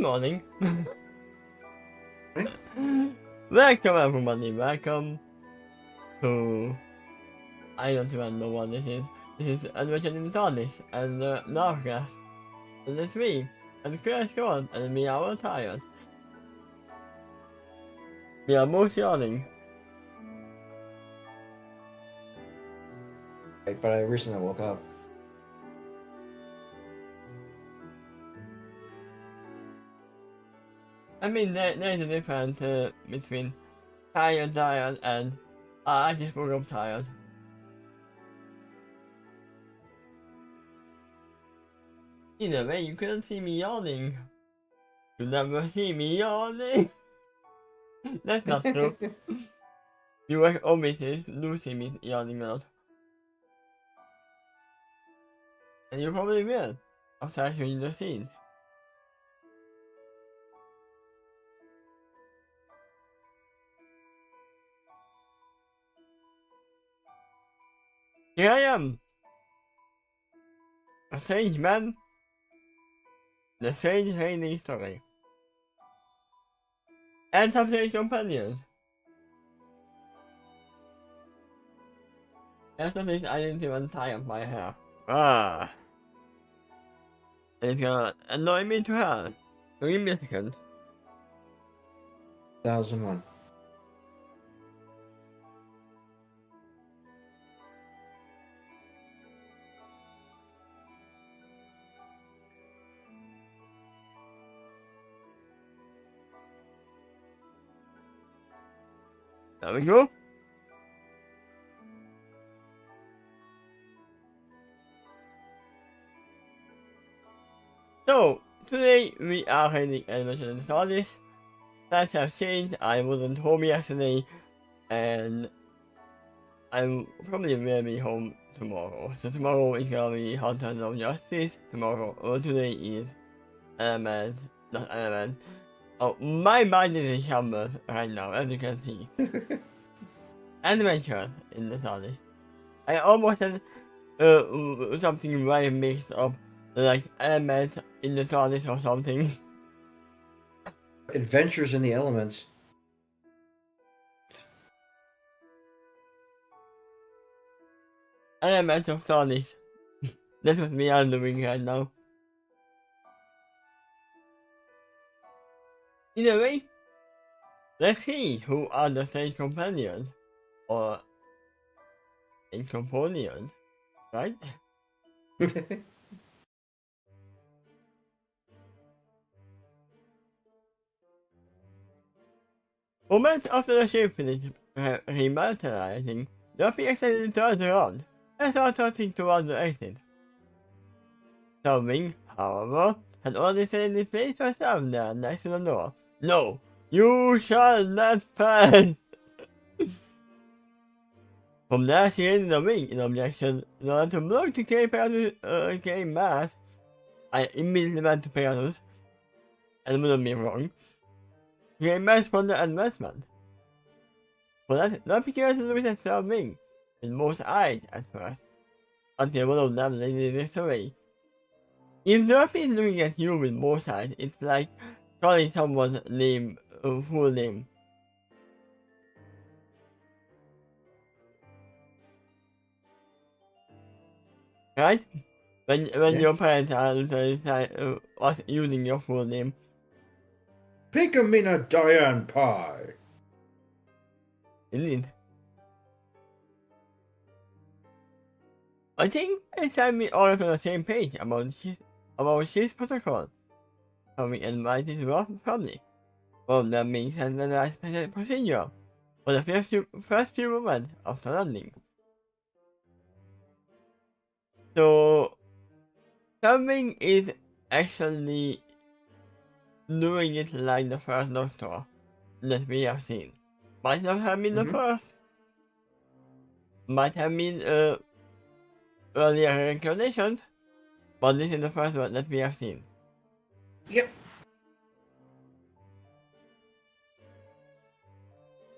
morning. Hey? Welcome everybody, welcome to... I don't even know what this is. This is Adventure in the TARDIS and Narcast. And it's me, and Quill Squad, and we are all tired. We are both yawning. Right, but I recently woke up. I mean, there's a difference between tired and I just woke up tired. Either way, you couldn't see me yawning. You never see me yawning. That's not true. You will always do see me yawning a lot. And you probably will, after showing the scene. Here I am! A strange man. The strange lady story. And some strange companions. That's the thing I didn't even tie up my hair. Ah. And it's gonna annoy me to hell. So give me a second. 1001. There we go. So, today we are heading Adventure in the TARDIS. Plans have changed, I wasn't home yesterday, and I'm probably will be home tomorrow. So tomorrow is gonna be Hunters of Justice. Today is Element, not Element. Oh, my mind is in shambles right now, as you can see. Adventure in the TARDIS. I almost said something very mixed up, like Element in the TARDIS or something. Adventures in the Elements. Element of TARDIS. That's what we are doing right now. Either way, let's see who are the same companions, or incompanions, right? Moments after the ship finished rematerializing, Duffy extended turned around and started turning towards the exit. Something, however, had already set in place herself there next to the door. No, you shall not pass! From there, she raised the wing in objection in order to block the K mass. I immediately went to Pegasus, and wouldn't be wrong. K mass for the advancement. For that, not because of the self wing, with most eyes at first, until one of them laid this away. If Duffy is looking at you with both eyes, it's like calling someone's name, full name. Right? When Yeah. your parents are was using your full name. Pickamina Diane Pie. Indeed. I think it's time we all on the same page about his protocol. Having invited well probably. Well, that means a special procedure for the first few moments after landing. So, something is actually doing it like the first Doctor that we have seen. Might not have been the first. Might have been earlier reincarnations, but this is the first one that we have seen. Yep.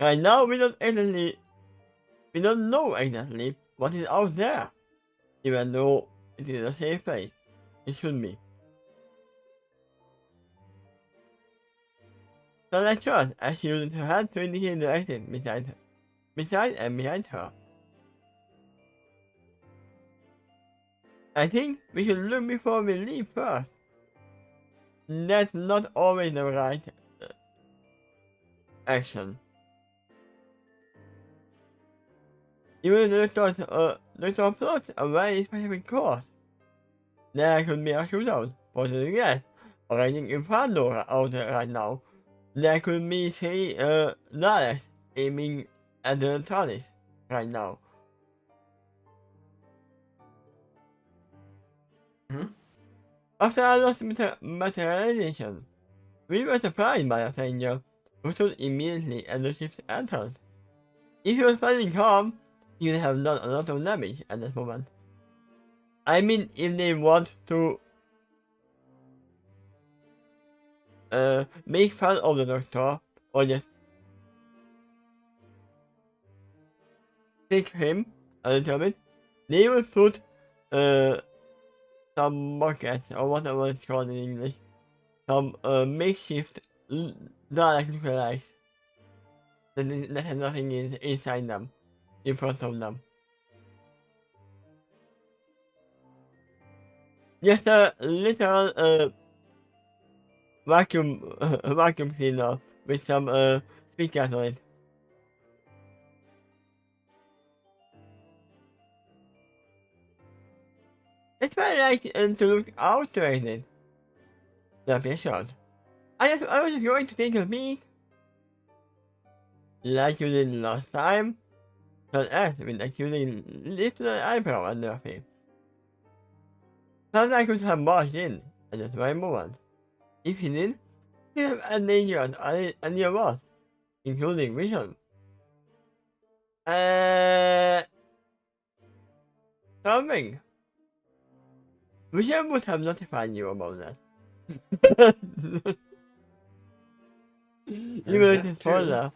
Right now we don't know exactly what is out there, even though it is a safe place. It should be. Starlight shot as she used her hand to indicate the exit beside and behind her. I think we should look before we leave first. That's not always the right action. Even the doctor plots a very specific course. There could be a shootout, possibly yes, raging inferno out there right now. There could be three Daleks aiming at the TARDIS right now. After I lost materialization, we were surprised by a stranger who stood immediately at the ship's entrance. If he was playing calm, he would have done a lot of damage at that moment. I mean, if they want to make fun of the doctor or just take him a little bit, they will put some buckets or whatever it's called in English, some makeshift Dalek lookalikes that has nothing inside them, in front of them. Just a little vacuum cleaner with some speakers on it. It's very like to look outrated. That'd be a shot. I was just going to take a peek. Like you did last time. But as with accusing lifted an eyebrow at Murphy. Thought I could have barged in at the right moment. If he did, he'd have endangered any of us, including Vision. Something. Vision would have notified you about that. You were a spoiler.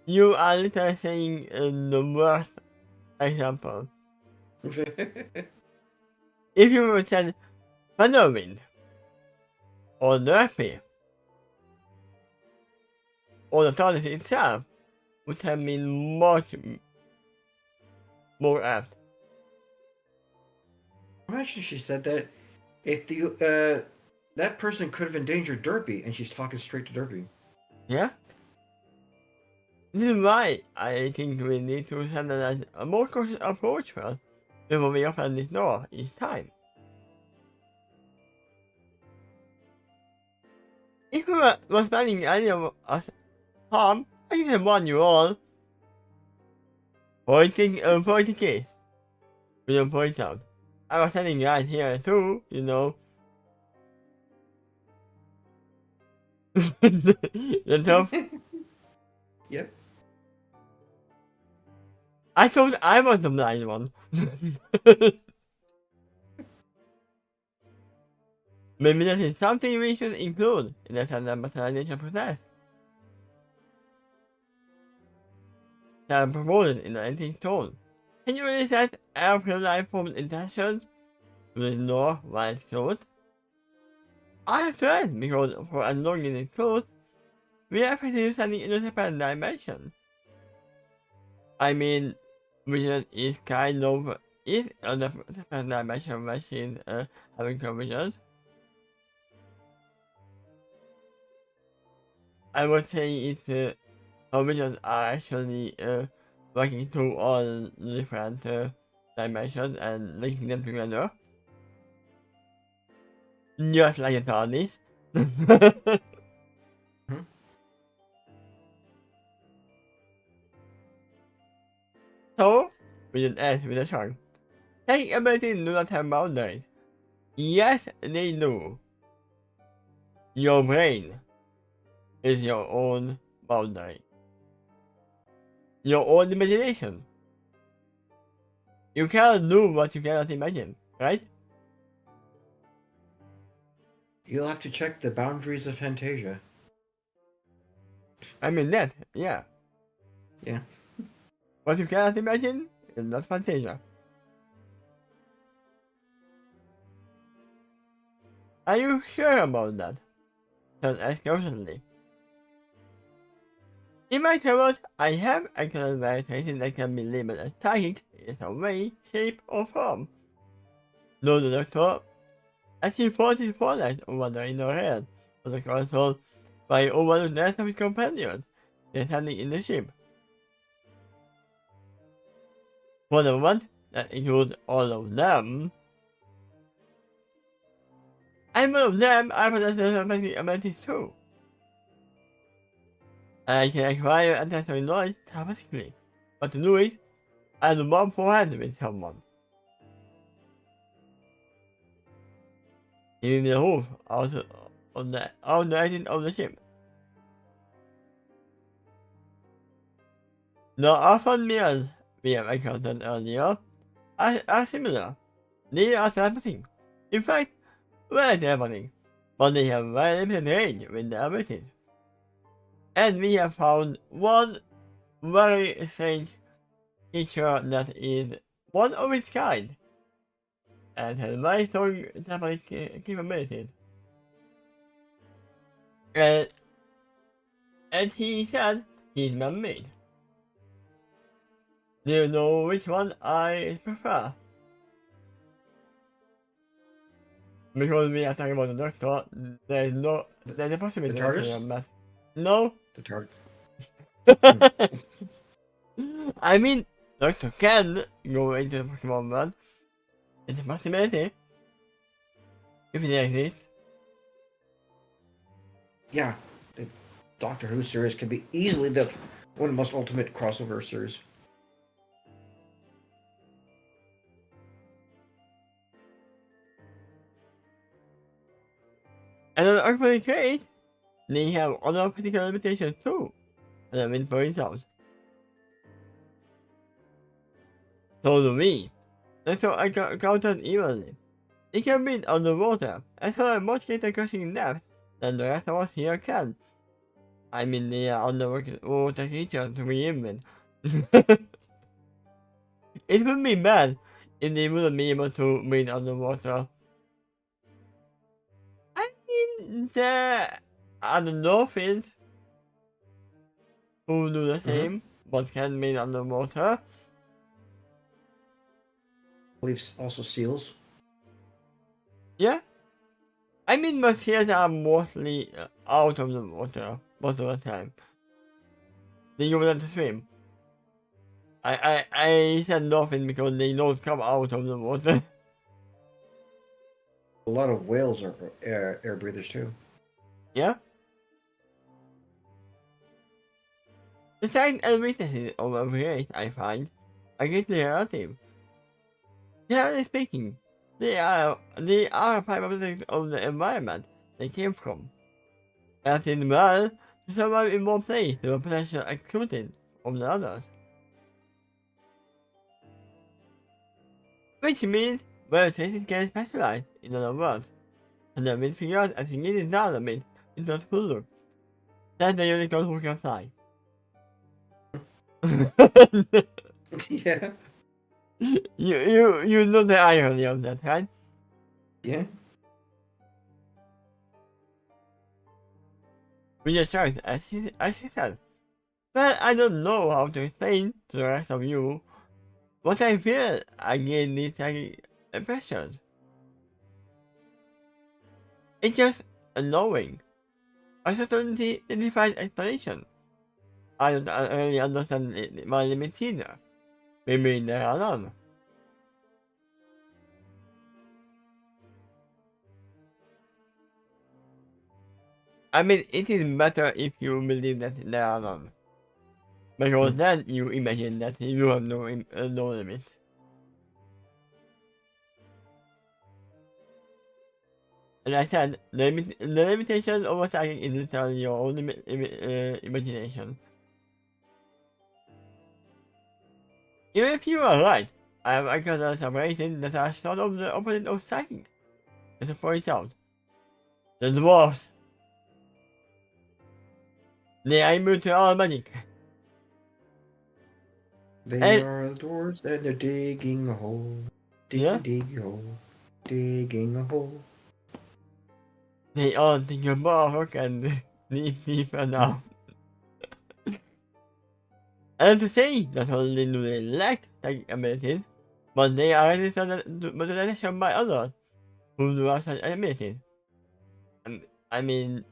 You are literally saying the worst example. If you were said Thunderwind, or Murphy, or the TARDIS itself, would have been much more apt. Imagine she said that if the that person could have endangered Derpy, and she's talking straight to Derpy. Yeah? This is why I think we need to standardize a more cautious approach first before we open this door each time. If we were planning any of us harm, I can warn you all. Pointing case. We don't point out. I was standing right here too, you know. The top. Yep. I thought I was the blind one. Maybe that is something we should include in the standard materialization process. That I proposed in the antique tone. Can you really set airplane life form intentions to ignore while it's closed? I have tried because for as long as it's closed, we are effectively standing in a separate dimension. I mean, vision is kind of is a separate dimension where she's having provisions. I would say it's provisions are actually working through all different dimensions and linking them together. Just like a TARDIS. So, we should ask with a shark. Psychic abilities do not have boundaries. Yes, they do. Your brain is your own boundary. Your own imagination. You cannot do what you cannot imagine, right? You'll have to check the boundaries of Fantasia. I mean that, yeah. Yeah. What you cannot imagine is not Fantasia. Are you sure about that? Said asked cautiously. In my travels, I have encountered variations that can be labeled as psychic in some way, shape, or form. No, the doctor, as he fought his forehead wandering ahead of the console, by overlooked the rest of his companions, standing in the ship. For the moment, that includes all of them. And one of them I possess the abilities too. I can acquire ancestral knowledge telepathically, but to do it, I have to bump forward with someone. Even the roof out of the exit of the ship. The orphan mirrors we have encountered earlier are similar. They are telepathic. In fact, very telepathic, but they have very limited range with their abilities. And we have found one very strange creature that is one of its kind and has very strong telepathic capabilities. And he said he's man-made. Do you know which one I prefer? Because we are talking about the doctor, there's a possibility The TARDIS? that no. The TARDIS. I mean, doctor can go into the Pokemon world. It's a possibility. If it exists. Yeah, the Doctor Who series can be easily one of the most ultimate crossover series. And on Arcade case, they have other particular limitations too. And I mean for results. So do we. And so I counted evenly. It can be underwater, and so I'm much greater crushing depth than the rest of us here can. I mean, they are underwater creatures to begin with. It would be bad if they wouldn't be able to breathe underwater. I mean, there are the dolphins who do the same, but can breathe underwater. I believe also seals. Yeah. I mean, but seals are mostly out of the water most of the time. They go to swim. I said dolphin because they don't come out of the water. A lot of whales are air breathers too. Yeah? The signs and weaknesses of a race, I find, are greatly relative. Generally speaking, they are a product of the environment they came from. Acting well to survive in one place to a potential excluded from the others. Which means where traces get specialized, in other words, and then we figure out as you get it down a bit into a school look. That's the unicorn who can fly. Yeah. You know the irony of that, right? Yeah. With your choice, as she said. But I don't know how to explain to the rest of you what I feel against these psychic impressions. It's just unknowing. Uncertainty defies explanation. I don't really understand my limits either. Maybe they are none. I mean, it is better if you believe that there are none. Because then you imagine that you have no limit. And I said, the limitation of a psychic is literally your own imagination. Even if you are right, I have encountered some races that are sort of the opposite of psychic. As I point out, the dwarves. They are immune to all magic. They are the dwarves and they're digging a hole. Yeah? Digging a hole. Digging a hole. they all think you're bark and leave deeper now. And to say not only do they lack psychic abilities, but they are manipulated by others who do have such abilities. I mean,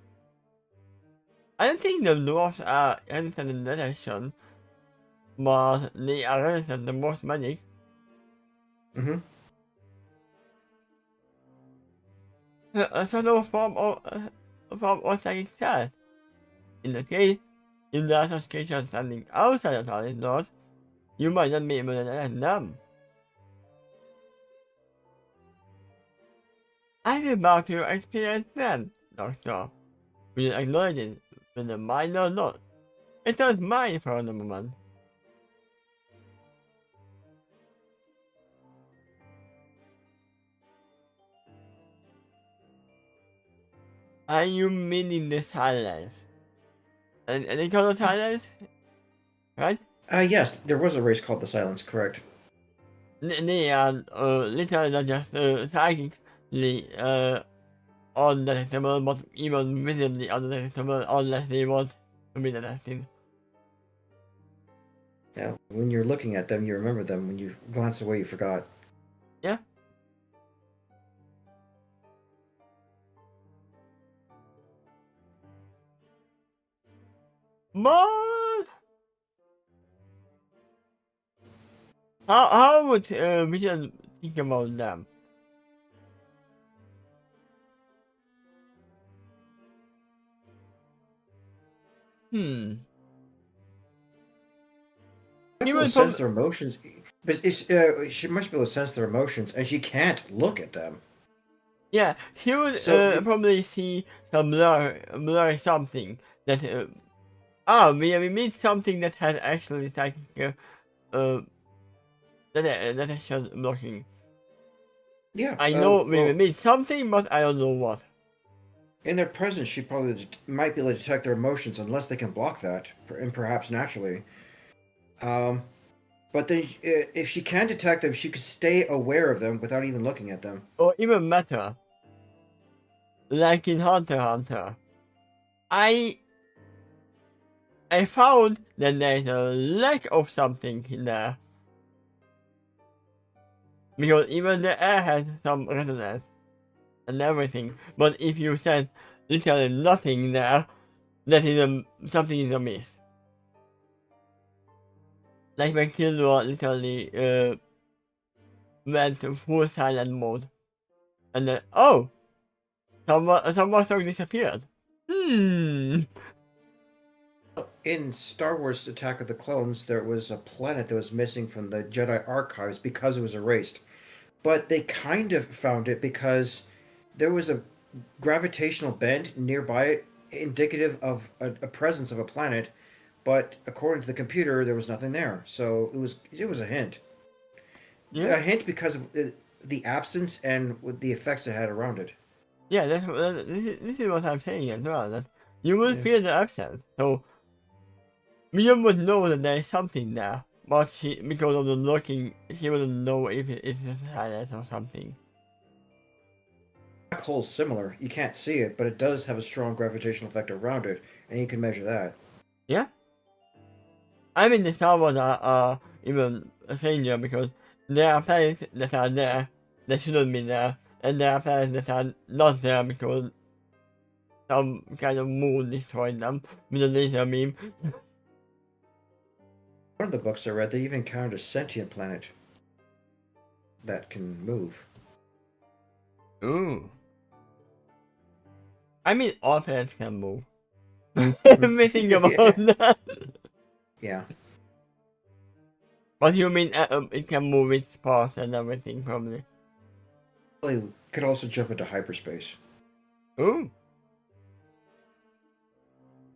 I don't think the dwarfs are resistant in detection, but they are resistant to most magic. Mm-hmm. So no form of psychic test. In the case, if there are such creatures standing outside the TARDIS doors, you might not be able to detect them. I feel back to your experience then, Doctor. We acknowledge it with a minor note. It was mine for the moment. Are you meaning the silence? And they call it silence? Right? Yes, there was a race called the Silence, correct. They are literally not just psychically undetectable, but even visibly undetectable unless they want to be detected. Now, when you're looking at them, you remember them. When you glance away, you forgot. Yeah? But how would we should think about them? Hmm. She might He be able to would sense probably, their emotions, but she must be able to sense their emotions, and she can't look at them. yeah, he would So, probably see some blur something that we meet something that has actually psychic detection blocking. yeah, I know we well, meet something, but I don't know what. in their presence, she probably might be able to detect their emotions unless they can block that, and perhaps naturally. Um, but then, if she can detect them, she could stay aware of them without even looking at them. Or even better, like in Hunter x Hunter, I I found that there's a lack of something in there. Because even the air has some resonance and everything. But if you said literally nothing there, that is something is amiss. Like when Quill literally went full silent mode. And then, oh! Someone song disappeared. In Star Wars Attack of the Clones, there was a planet that was missing from the Jedi archives because it was erased. But they kind of found it because there was a gravitational bend nearby it, indicative of a presence of a planet. But according to the computer, there was nothing there. So it was a hint. Yeah? A hint because of the absence and the effects it had around it. Yeah, this is what I'm saying as well. That you will Yeah. feel the absence. So, Miriam would know that there is something there. But because of the looking, she wouldn't know if it's a silence or something. Black hole's similar. You can't see it, but it does have a strong gravitational effect around it, and you can measure that. Yeah? I mean, the Star Wars are even stranger because there are planets that are there that shouldn't be there, and there are planets that are not there because some kind of moon destroyed them with a laser beam. One of the books I read, they even encountered a sentient planet that can move. Ooh. I mean, all planets can move. Everything about that. Yeah. But you mean it can move its path and everything, probably. It could also jump into hyperspace. Ooh.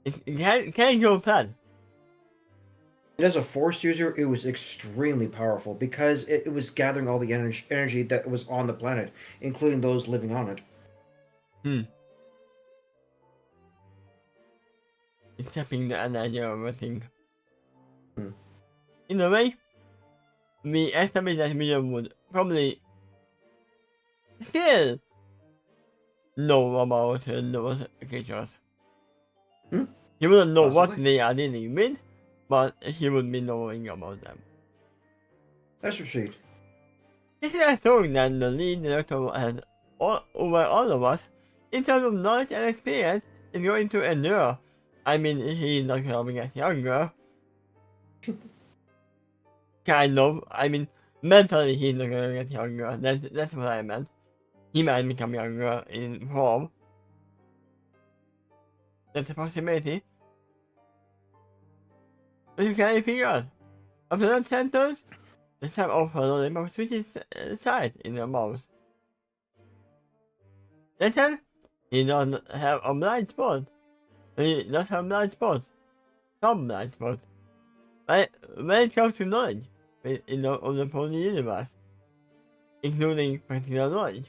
It can go plan. And as a force user, it was extremely powerful because it was gathering all the energy that was on the planet, including those living on it. Hmm. Accepting the energy of everything. Hmm. In a way, we estimate that Miriam would probably still know about those creatures. Hmm? He wouldn't know what Possibly. they are dealing with, but he would be knowing about them. Let's proceed. This is a story that the lead director has over all of us, in terms of knowledge and experience, is going to endure. I mean, he's not going to get younger. Kind of. I mean, mentally he's not going to get younger. That's what I meant. He might become younger in form. That's a possibility. But you can't figure out. After that sentence, the step of her lip switches sides in her mouth. Listen, he doesn't have a blind spot. He does have blind spots. Some blind spots. But when it comes to knowledge of the pony universe, including practical knowledge,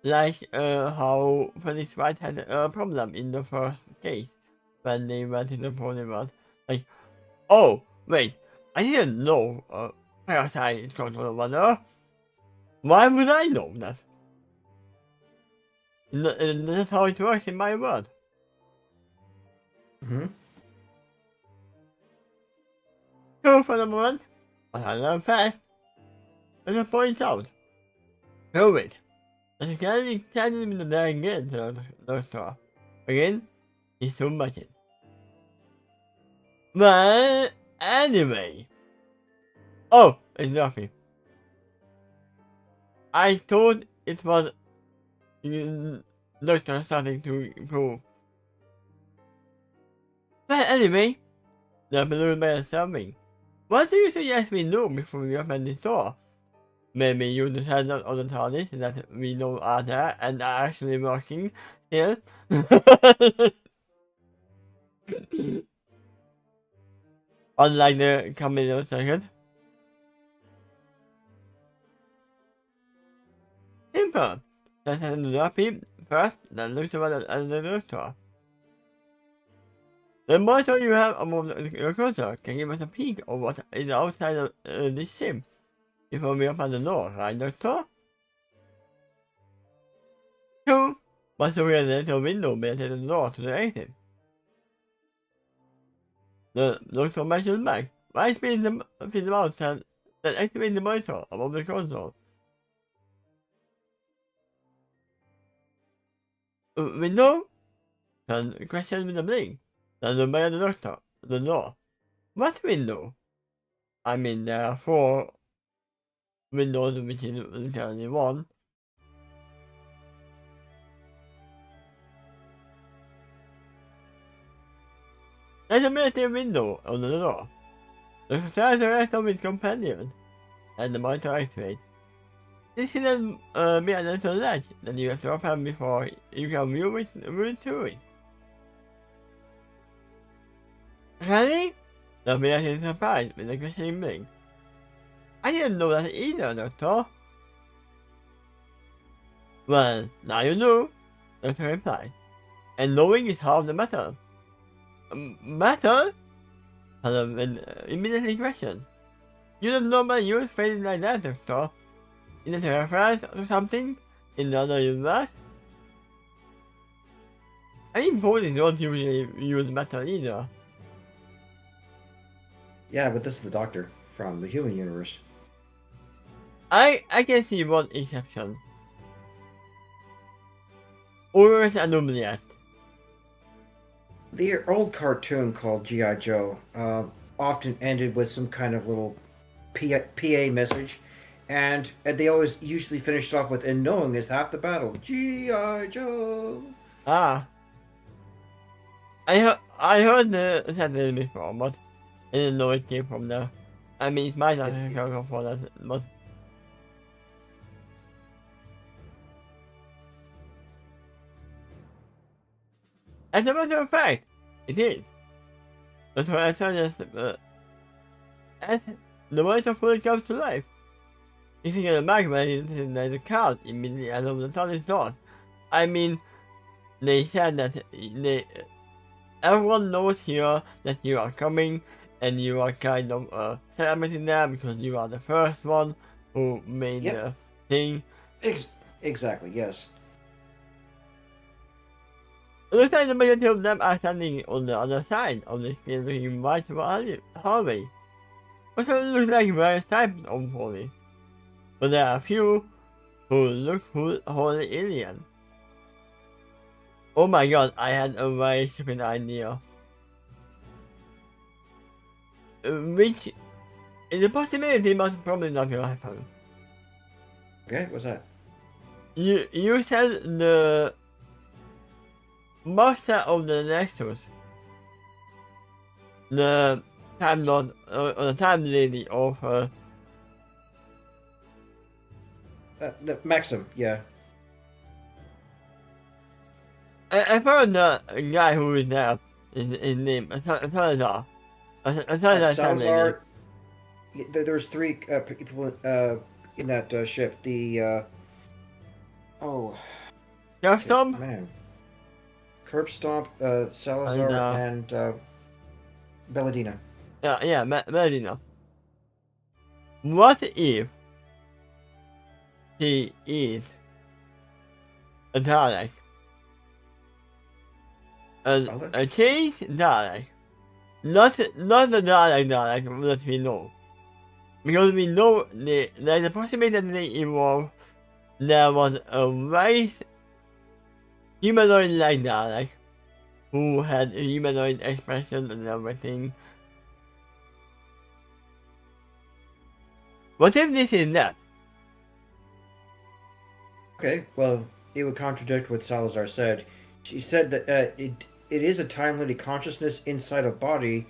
like how Felix White had a problem in the first case when they went in the pony world. Like, oh, wait, I didn't know parasite control water. Why would I know that? That's how it works in my world. Hmm. So for the moment, but I learn fast. As I point out, COVID. As you can't even there again to the store. Again, it's too much. But anyway. Oh, it's nothing. I thought it was doctor starting to improve. But anyway, the balloon man is something. What do you suggest we do before we open the door? Maybe you decide on the TARDIS that we know are there and are actually working still. Unlike the Camino second. Simple. Just have to drop him first, then look toward the doctor. The monitor you have above your cursor can give us a peek of what is outside of this ship before we open the door, right, Doctor? Two. But we have a little window built in the door to the exit. The Doctor measures back. Right spin the mouse and then activate the monitor above the console. Window? Then question with a blink. Then look back at the Doctor. The door. What window? I mean, there are 4 windows, which is literally 1. There's a military window on the door. The stars the rest of his companions, and the monitor activates. This can be a little latch that you have to open before you can view through it. Really? The military is surprised with a questioning blink. I didn't know that either, Doctor. Well, now you do, Doctor replied. And knowing is half the battle. Battle? Hello, immediately questioned. You don't normally use phrases like that, Doctor. Is it a reference to something in the other universe? I mean, ponies don't usually use battle either. Yeah, but this is the Doctor from the human universe. I can see one exception. Always a Nubliat. The old cartoon called G.I. Joe often ended with some kind of little PA message, and they always usually finished off with, "And knowing is half the battle." G.I. Joe. Ah. I heard the sentence before, but I didn't know it came from there. I mean, it might not have come from that, but... As a matter of fact, it is. That's why I suggest as the monitor fully comes to life. You see the back when there's a crowd immediately out of the TARDIS doors. I mean, they said that everyone knows here that you are coming, and you are kind of celebrating them because you are the first one who made the thing. Exactly, yes. It looks like the majority of them are standing on the other side of the screen looking right to the hallway. But it looks like various types of holy. But there are a few who look wholly alien. Oh my god, I had a very stupid idea. Which is a possibility, but probably not gonna happen. Okay, what's that? You said the master of the Nexus, the Time Lord, or the Time Lady of The Maxim, yeah. I found the guy who is there, his name, Salazar. Salazar Time Lady. Salazar. There's three people in that ship. The oh Curbstomp? man, Curb Stomp, Salazar, and Belladina. Yeah, Medina. What if he is a Dalek? A changed Dalek. Not the Dalek that we know. Because we know there's a possibility that they evolved. There was a race humanoid like Dalek who had humanoid expression and everything. What if this is that? Okay, well, it would contradict what Salazar said. She said that it is a time-limited consciousness inside a body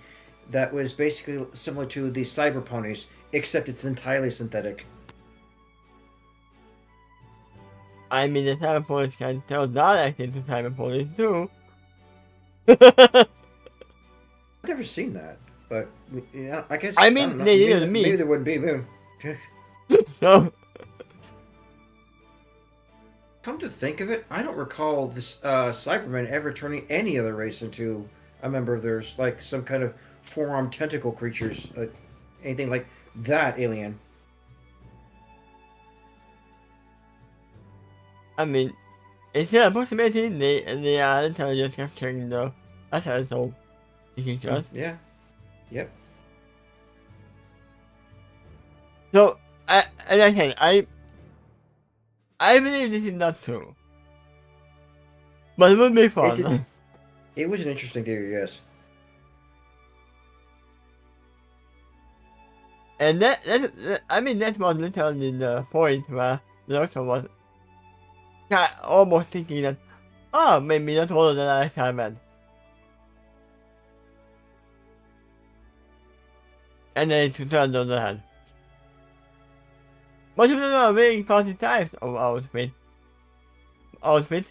that was basically similar to the cyber ponies, except it's entirely synthetic. I mean, the cyberpolice can tell Dalek into cyberpolice too. I've never seen that, but yeah, I guess. I mean, they didn't meet. Maybe there wouldn't be. Maybe. So, Come to think of it, I don't recall this Cybermen ever turning any other race into a member of theirs, like some kind of four-armed tentacle creatures, anything like that alien. I mean, it's still a possibility they are intelligent capturing the assets of the creatures. Yeah. Yep. So, as I said, I believe this is not true. But it would be fun. It was an interesting theory, yes. And I mean, that was literally the point where the doctor was almost thinking that, oh, maybe that's all that I have. And then it turned on the head. Most of them are wearing fancy types of outfits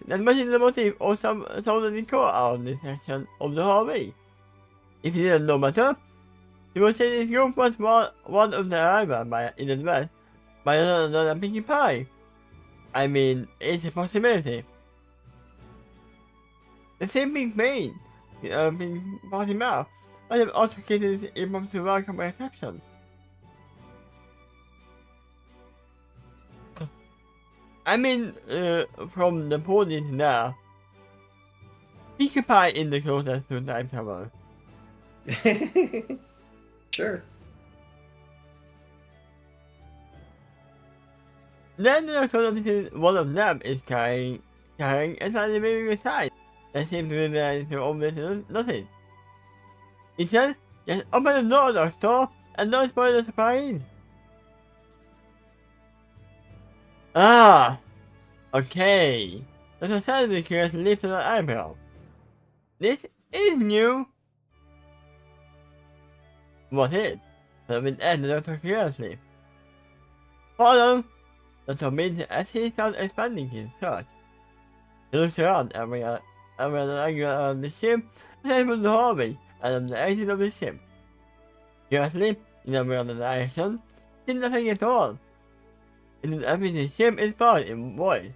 that matches the motif or some of the decor on this section of the hallway. If you didn't know better, you would say this group was one of the arrival in advance by another Pinkie Pie. I mean, it's a possibility. The same Pink Pain, Pink Party Mouth, might have also created this album to welcome a reception. I mean, from the podium now, Pinkie Pie is the closest to time travel. Sure. Then the doctor notices one of them is carrying a tiny baby beside. That seems to be there to obviously nothing. He says, just open the door, doctor, and don't spoil the surprise. Ah, okay. Dr. Sandy curious lifted an eyebrow. This is new. What is? David asked the doctor curiously. Hold on. Dr. Mid as he started expanding his search. He looked around every angle of the ship, then from the hallway and on the exit of the ship. Curiously, in every other direction, did nothing at all. Every ship is powered in void,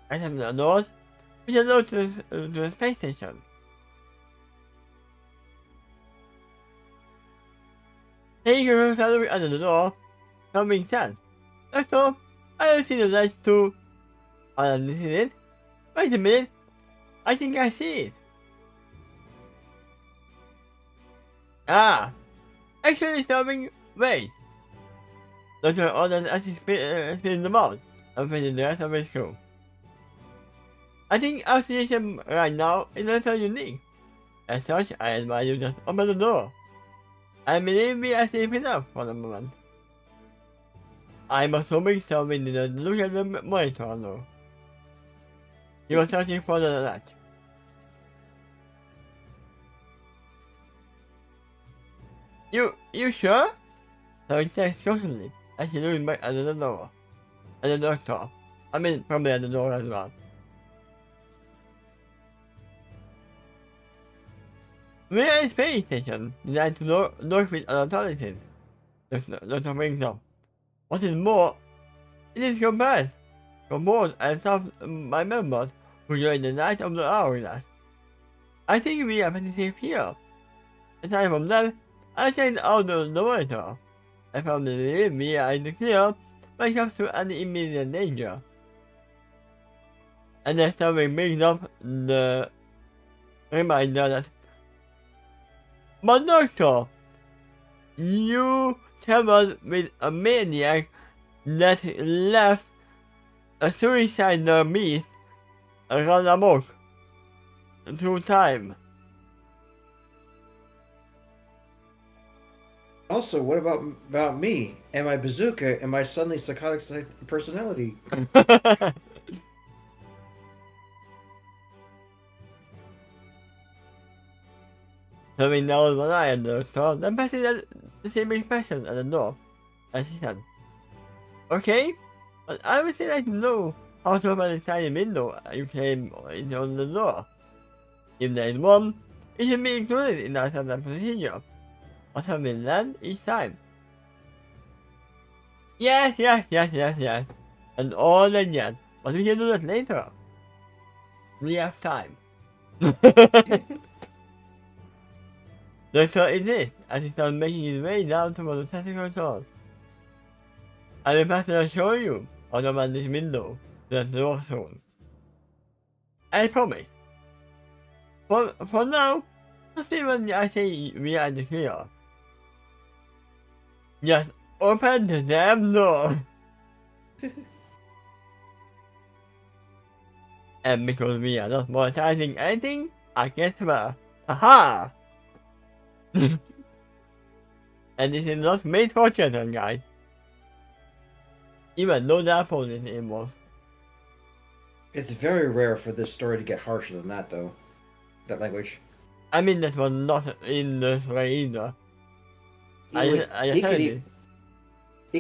except the doors, which are loaded to the space station. Taking her salary under the door, something said, Doctor, I don't see the lights too. This is it? Wait a minute. I think I see it. Ah, actually stopping. Wait. Dr. Orders as he spin the mouth and finish the rest of his crew. I think our situation right now is not so unique. As such, I advise you just open the door. I believe we are safe enough for the moment. I'm assuming someone didn't look at the monitor though. You were searching for the latch. You sure? So he checks cautiously as he looks back at the door. At the doctor. I mean, probably at the door as well. We are a space station designed to work with authorities. Doctor brings up. What is more, it is compared. Composed and some my members who joined the Night of the Hourglass. I think we are pretty safe here. Aside from that, I checked out the monitor. I found that we are in the clear when it comes to any immediate danger. And then something brings up the reminder that, but doctor, you traveled with a maniac that left a suicidal beast run amok through time. Also, what about me and my bazooka and my suddenly psychotic personality? So we know what I understood. The person had the same expression at the door as she said, okay, but I would still like to know how to open the tiny window you came in on the door. If there is one, it should be included in our standard procedure. What have we learned each time? Yes. And all and yes, but we can do that later. We have time. Doctor is it, as he starts making his way down towards the technical control. I will pass to show you how to open this window to the door soon. I promise. For now, just when I say we are in the clear. Just open the damn door. And because we are not monetizing anything, I guess we're aha! And this is not made for children, guys. Even though the apple is involved. It's very rare for this story to get harsher than that, though. That language. I mean, that was not in the story either. He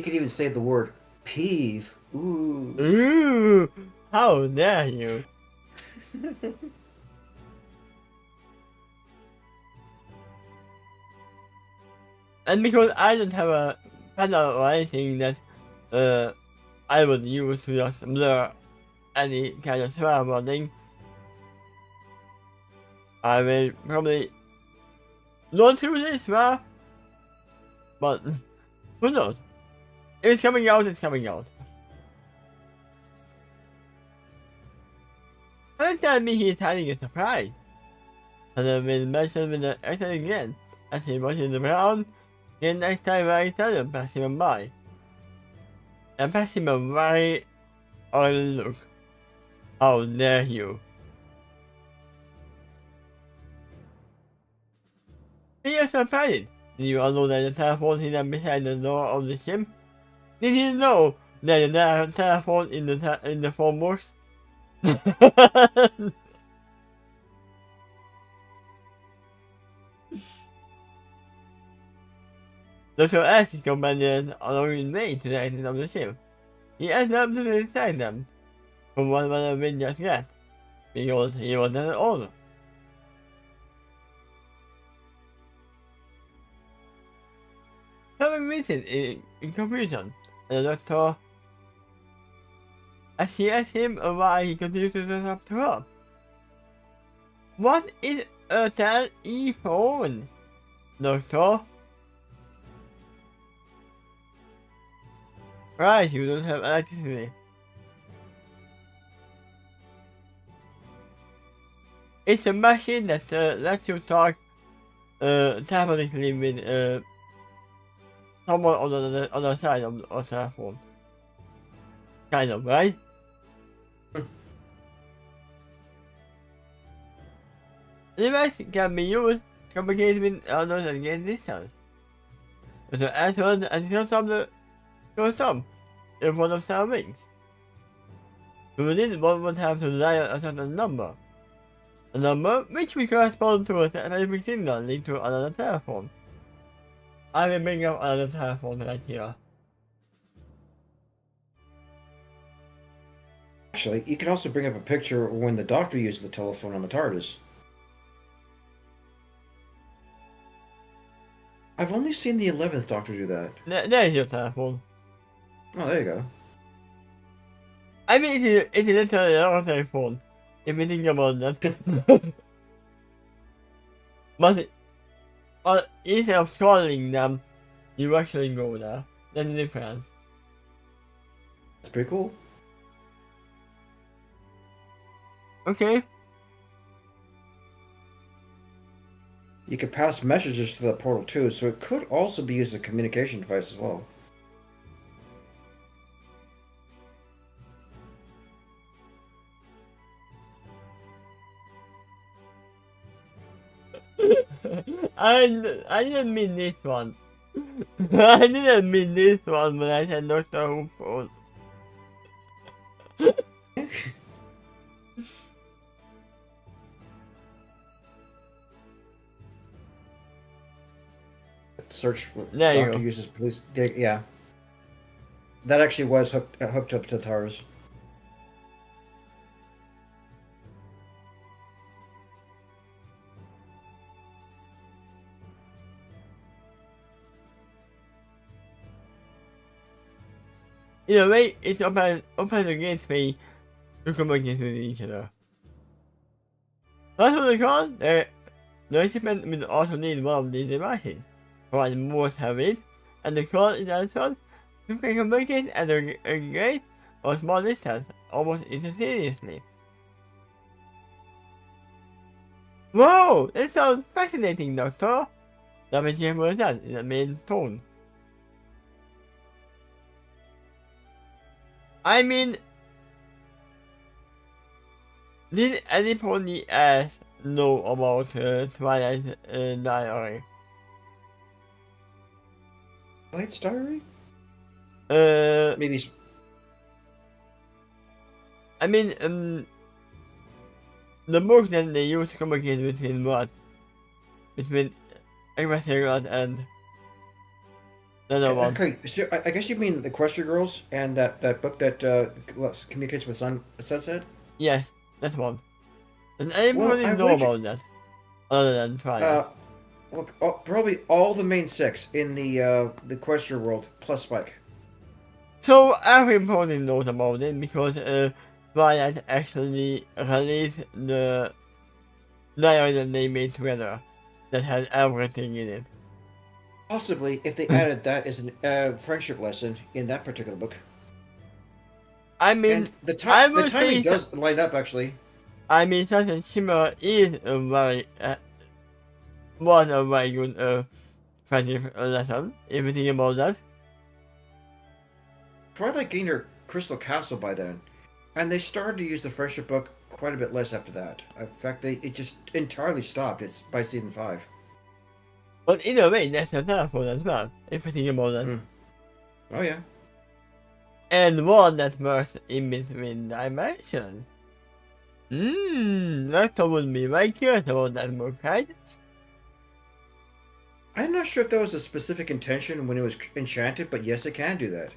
could even say the word peeve. Ooh. Ooh! How dare you! And because I don't have a panel or anything that I would use to just blur any kind of swear wording, I will probably not use this swear, but who knows? If it's coming out, it's coming out. Don't tell me he's hiding a surprise. And I will mention with the accent again, as he watches around. Then next time I tell him, pass him by. And pass him a very ugly look. How dare you? He is surprised. Did you all know that the telephone hidden beside the door of the ship? Did he know that the telephone in the phone box? Dr. asked his companions along his way to the exit of the ship. He asked them to distract them from what would have been just that, because he was an order. Having waited in confusion, and the doctor, as he asked him why he continued to talk to her. What is a telephone, Doctor? Right, you don't have electricity. It's a machine that lets you talk telepathically with someone on the other side of the telephone. Kind of, right? The device can be used to communicate with others at great distance. The answer and goes up in front of sound rings. To this, one would have to dial a certain number. A number which will correspond to a telephonic signal linked to another telephone. I will bring up another telephone right here. Actually, you can also bring up a picture when the Doctor used the telephone on the TARDIS. I've only seen the 11th Doctor do that. There's your telephone. Oh, there you go. I mean, it's literally our telephone. If you think about that. But instead of calling them, you actually go there. That's the difference. That's pretty cool. Okay. You can pass messages to the portal too, so it could also be used as a communication device as well. I didn't mean this one. I didn't mean this one when I said Doctor Who phone. Search There you Doctor go. uses police. Yeah, that actually was hooked up to TARDIS. In a way, it's open the gateway to communicate with each other. That's what they call the recipient will also need one of these devices, provide most have it, and the call is answered to communicate at a great or small distance, almost instantaneously. Whoa! That sounds fascinating, Doctor! That makes you understand in the main tone. I mean, did anybody else know about Twilight's diary? Light's Diary? Maybe. I mean, the book that they used to communicate between what? Between Equestrian and the other one. Okay, so I guess you mean the Question Girls and that book that communicates with Sunset? Yes, that one. And anybody I know wager- about that? Other than Twilight. Look, probably all the main six in the Question World plus Spike. So everybody knows about it because Twilight actually released the diary that they made together that had everything in it. Possibly, if they added that as a friendship lesson in that particular book. I mean, And the I the would timing say does line up, actually. I mean, such a Shimmer is a very was a very good friendship lesson. If you think about that. Twilight gained her Crystal Castle by then, and they started to use the friendship book quite a bit less after that. In fact, it just entirely stopped. It's by season 5. But in a way, that's a telephone as well. If you think about that. Oh yeah. And one that works in between dimensions. Doctor would be very curious about that book, right? I'm not sure if that was a specific intention when it was enchanted, but yes, it can do that.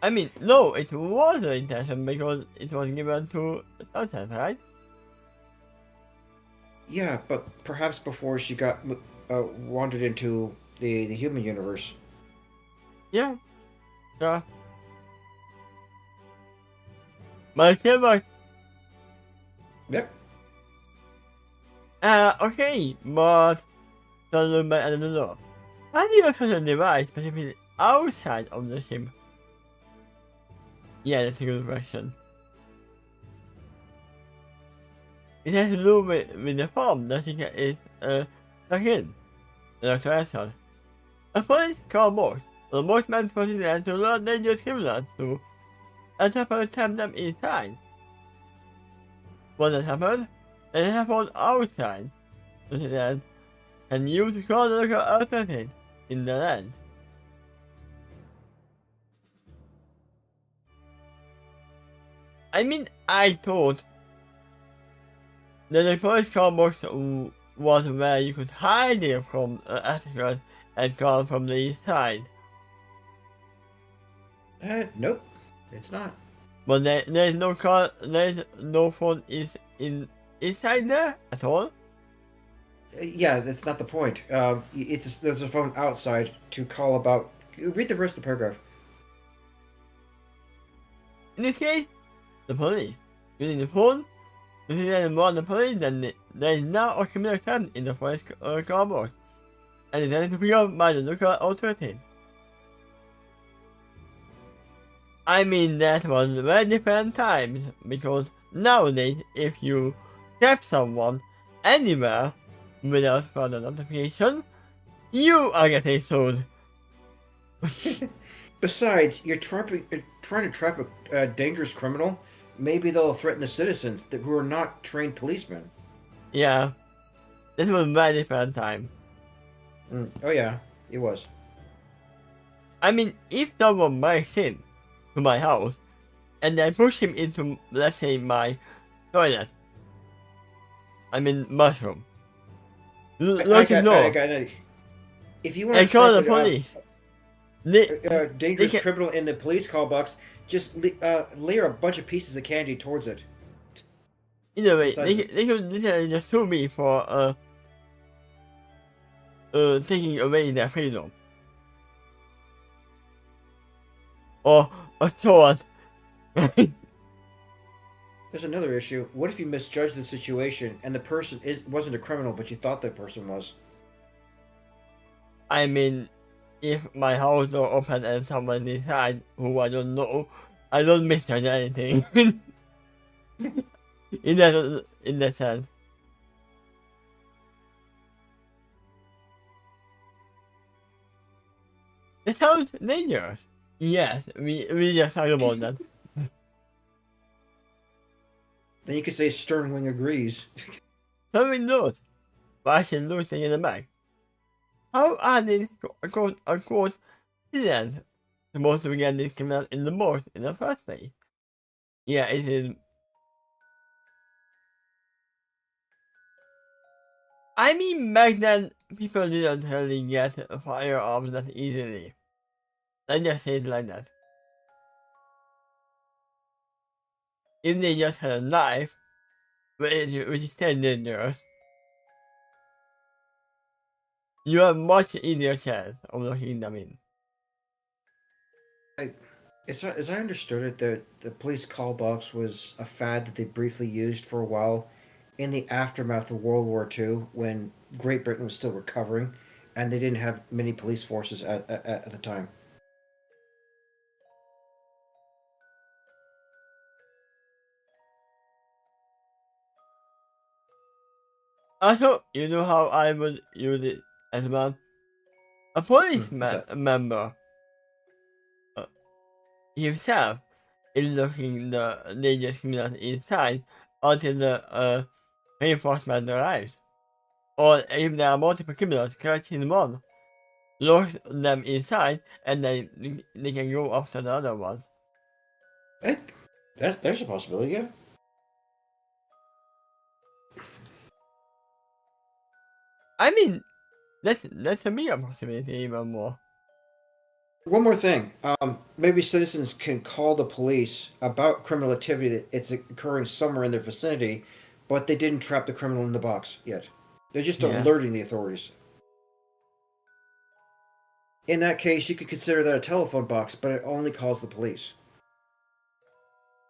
I mean, no, it was an intention because it was given to Sunset, right? Yeah, but perhaps before she got wandered into the human universe. Yeah. Yeah. But it still works. Yep. Okay, but don't look back at the door. How do you touch a device specifically outside of the ship? Yeah, that's a good question. It has to do with the form that you get is stuck in the transaction. A police call box. The box man proceeded to lure dangerous criminals to attempt to trap them inside. When that happened, they happened outside. The citizens can use to call the local authorities in the land. I mean, I thought that the police call box was where you could hide it from attackers and call from the inside. Nope, it's not. But there's no call, there's no phone inside there at all. Yeah, that's not the point. There's a phone outside to call about. Read the rest of the paragraph. In this case, the police using the phone to see that more the police then there is now a criminal trapped in the forest call box and is ready to be up by the local authorities. I mean, that was very different times, because nowadays, if you trap someone anywhere without further notification, you are getting sued. Besides, you're trying to trap a dangerous criminal. Maybe they'll threaten the citizens who are not trained policemen. Yeah, this was a very different time. Oh yeah, it was. I mean, if someone breaks in to my house and I push him into, let's say, my toilet, I mean, mushroom, lock the door, if you want and to call the trap police. a dangerous they can- criminal in the police call box, just layer a bunch of pieces of candy towards it. Either way, Inside they could literally just sue me for taking away their freedom. Or assault. There's another issue. What if you misjudged the situation and the person wasn't a criminal, but you thought that person was? I mean, if my house door open and someone inside who I don't know, I don't misjudge anything. in that sense. It sounds dangerous. Yes, we just talked about that. Then you could say Sternwing agrees. Something note. Flashing looting in the back. How are these quote unquote citizens supposed to get this criminal in the box in the first place? Yeah, it is. I mean, back then, people didn't really get firearms that easily. Let's just say it like that. If they just had a knife, which is still dangerous, you have much easier chance of locking them in. As I understood it, the police call box was a fad that they briefly used for a while in the aftermath of World War II, when Great Britain was still recovering, and they didn't have many police forces at the time. Also, you know how I would use it as well? A What's policeman that? member uh, himself is looking the dangerous criminals inside until the reinforcement arrives. Or if there are multiple criminals catching one, lock them inside and then they can go after the other ones. Eh, there's a possibility, yeah. I mean, that's a bigger possibility even more. One more thing. Maybe citizens can call the police about criminal activity that it's occurring somewhere in their vicinity, but they didn't trap the criminal in the box yet. They're just Yeah. alerting the authorities. In that case, you could consider that a telephone box, but it only calls the police.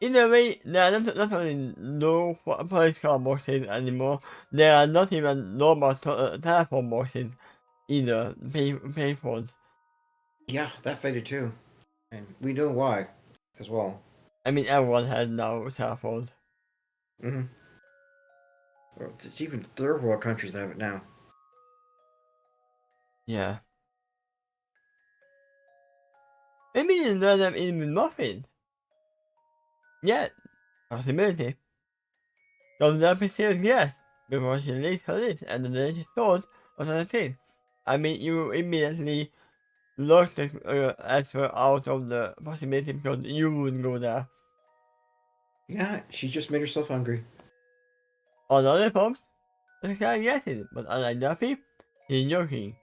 In a way, there are not only no police car boxes anymore, there are not even normal telephone boxes either, pay phones. Yeah, that faded too. And we know why as well. I mean, everyone has now cell phones. Hmm Well, it's even third world countries that have it now. Yeah. Maybe none of them even muffin. Yet, possibility. Some of them perceived yes, before she released her lips and the delicious thought was on the thing. I mean, you immediately looked at her out of the possibility because you wouldn't go there. Yeah, she just made herself hungry. On the other folks, they can't get it, but unlike Duffy, he's joking.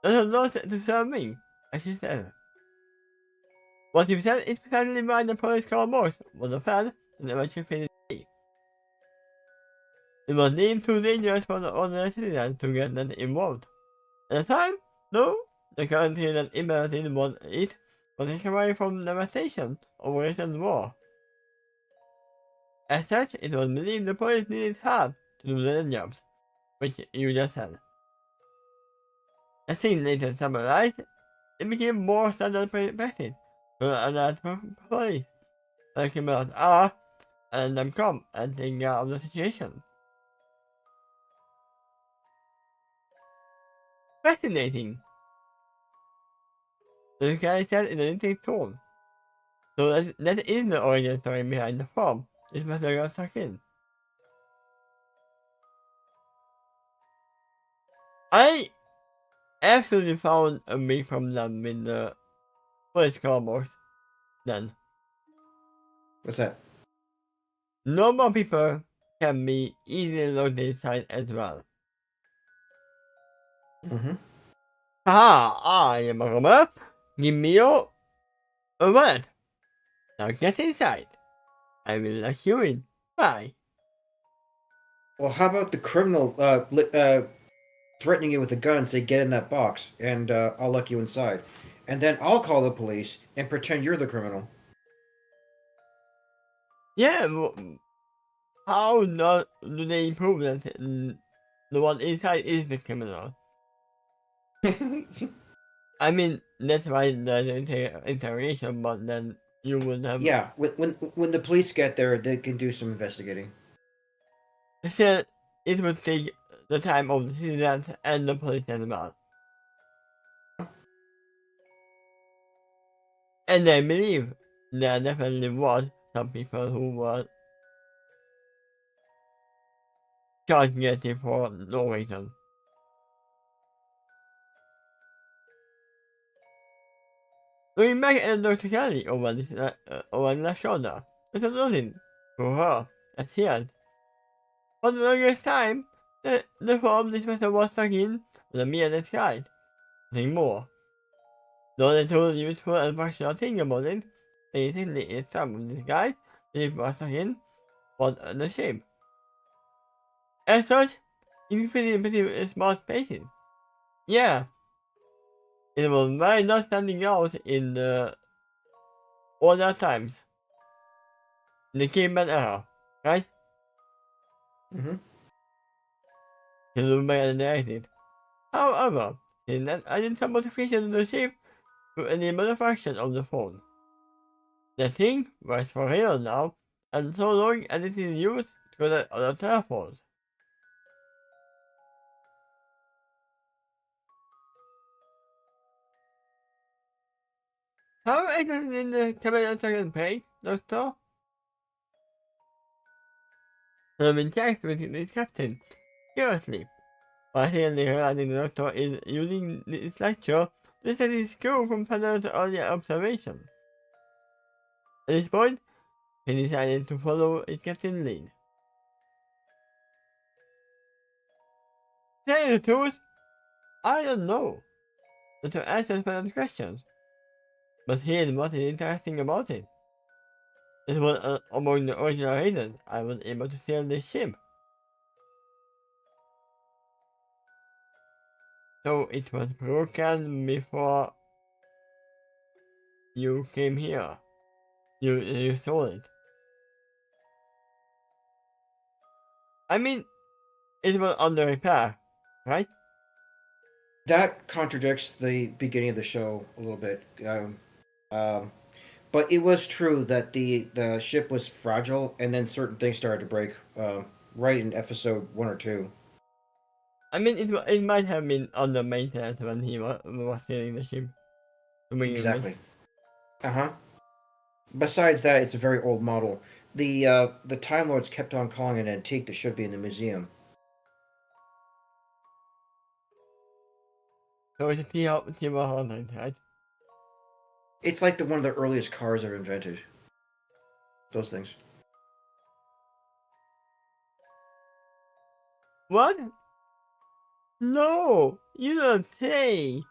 There's a lot to tell me, as she said. What you said is precisely why the police called Morse was a fan and eventually finished the It was deemed too dangerous for the ordinary citizens to get them involved. At the time, though, the guarantee that imperative was it was taken away from devastation of recent war. As such, it was believed the police needed help to do their jobs, which you just said. As things later summarized, it became more standard practice to alert police, like criminals are, and them come and take care of the situation. Fascinating. The guy said in a little tone. So that is the origin story behind the farm. This was got stuck in. I absolutely found a big problem with the police car box then. What's that? Normal people can be easily located inside as well. Mm-hmm. Haha, I am a robber. Give me your wallet. Now get inside. I will let you in. Bye. Well, how about the criminal threatening you with a gun, say, get in that box, and I'll let you inside. And then I'll call the police and pretend you're the criminal. Yeah, how do they prove that the one inside is the criminal? I mean, that's why there's interrogation, but then you would have Yeah, when the police get there, they can do some investigating. said it would take the time of the citizens and the police as well. And I believe there definitely was some people who were charged guilty for no reason. Looking back at Dr. Kelly over the shoulder, it was nothing to her as she had. For the longest time, the form this person was stuck in was a mere disguise, nothing more. Though the tool useful and functional thing about it, basically is some of this guy that it was stuck in was the shape. As such, you can fit in pretty small spaces. Yeah, it was very not standing out in the older times. In the caveman era, right? Mm-hmm. He looked back at the exit. However, in that added some modification to the shape to enable the function of the phone. The thing works for real now, and so long as it is used to connect other telephones. How exactly in the camera second page, Doctor? I've been checked with this captain. Seriously. Finally realizing the Doctor is using this lecture to set his crew from Fenner's earlier observation. At this point, he decided to follow his captain's lead. Tell you the truth, I don't know. Doctor answers Fenner's questions. But here's what is interesting about it. This was among the original reasons I was able to sail this ship. So it was broken before you came here. You stole it. I mean, it was under repair, right? That contradicts the beginning of the show a little bit. Um, but it was true that the ship was fragile, and then certain things started to break. Right in episode 1 or 2. I mean, it might have been under maintenance when he was sailing the ship to begin with. Exactly. Uh huh. Besides that, it's a very old model. The Time Lords kept on calling it an antique that should be in the museum. So it's a T100, right? It's like one of the earliest cars ever invented. Those things. What? No, you don't say.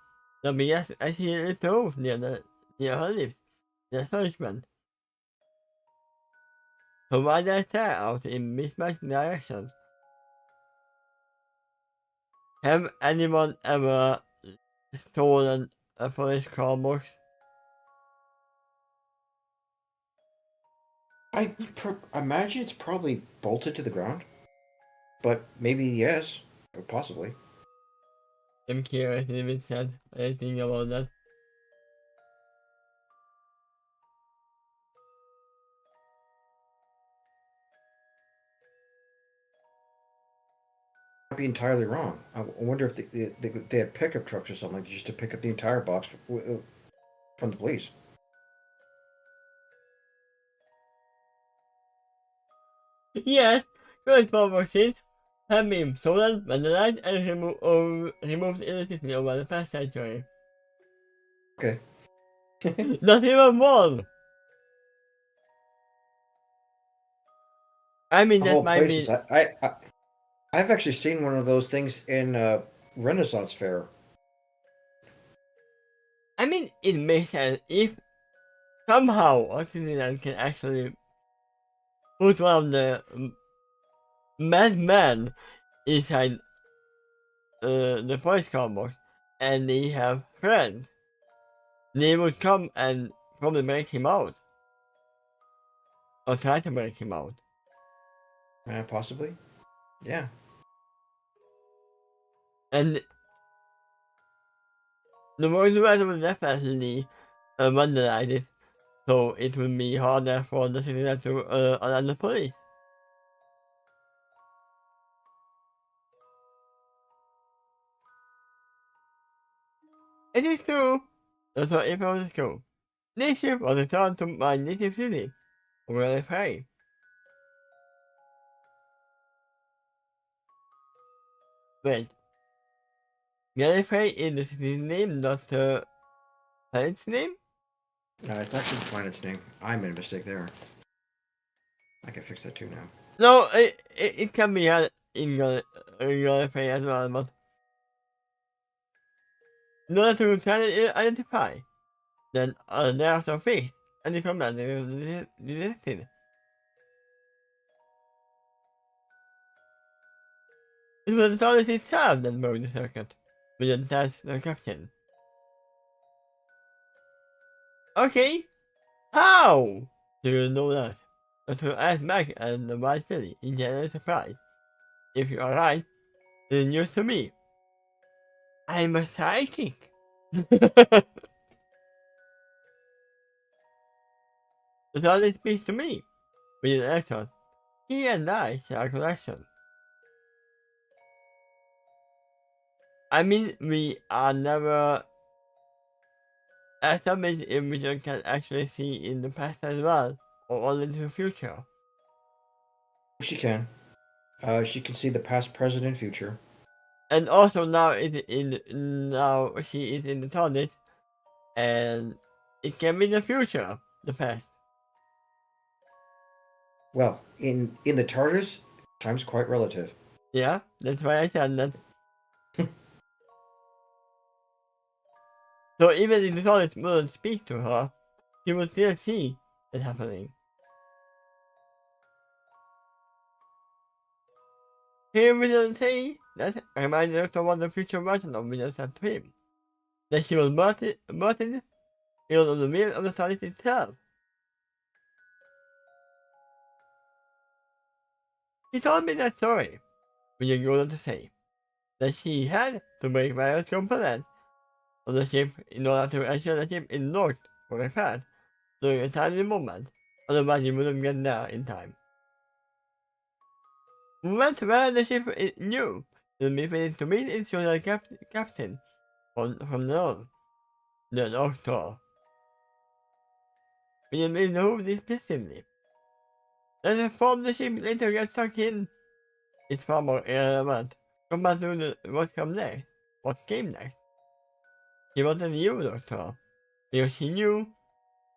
No, but yes, I see it drove near her lips, the astonishment. So why did I stare out in mismatched directions? Have anyone ever stolen a police car box? Imagine it's probably bolted to the ground, but maybe yes, or possibly. I'm curious if it said anything about that. Might be entirely wrong. I wonder if they had pickup trucks or something just to pick up the entire box from the police. Yes, good small boxes have been stolen, vandalized, and removed illicitly over the past century. Okay. Not even one! I mean, Of that all might places, be. I've actually seen one of those things in Renaissance Fair. I mean, it makes sense if somehow a citizen can actually put one of the madmen inside the police car box and they have friends. They would come and probably break him out. Or try to break him out. Possibly. Yeah. And the voice will definitely vandalize it, so it will be harder for the citizen to alert the police. It is true. So if I was true, this ship was returned to my native city, really free. Wait, Gallifrey is the city's name, not the planet's name? It's actually the planet's name. I made a mistake there. I can fix that too now. No, it can be had in Gallifrey as well, but in order to try to identify, then there are some fixed, and from that they are detected. It was the TARDIS itself that broke the circuit, with the task the captain. Okay, how do you know that? To ask back at the White City in general surprise. If you are right, then news to me. I'm a psychic. The TARDIS speaks to me, with an accent. He and I share a connection. I mean, we are never established if vision can actually see in the past as well, or only into the future. She can. She can see the past, present, and future. And also now she is in the TARDIS, and it can be the future, the past. Well, in the TARDIS, time's quite relative. Yeah, that's why I said that. So even if the TARDIS wouldn't speak to her, she would still see it happening. Here we don't say that reminds Doctor what the future version of Vision said to him. That she was murdered it was on the wheel of the TARDIS itself. He told me that story, Vision goes on to say, that she had to break various components of the ship in order to ensure the ship is locked for repair during a timely moment, otherwise you wouldn't get there in time. We went where the ship knew it would be fitting to meet its usual captain from the Doctor. We didn't really move this passively. The form the ship later gets stuck in is far more irrelevant compared to what came next. She wasn't you, Doctor, because she knew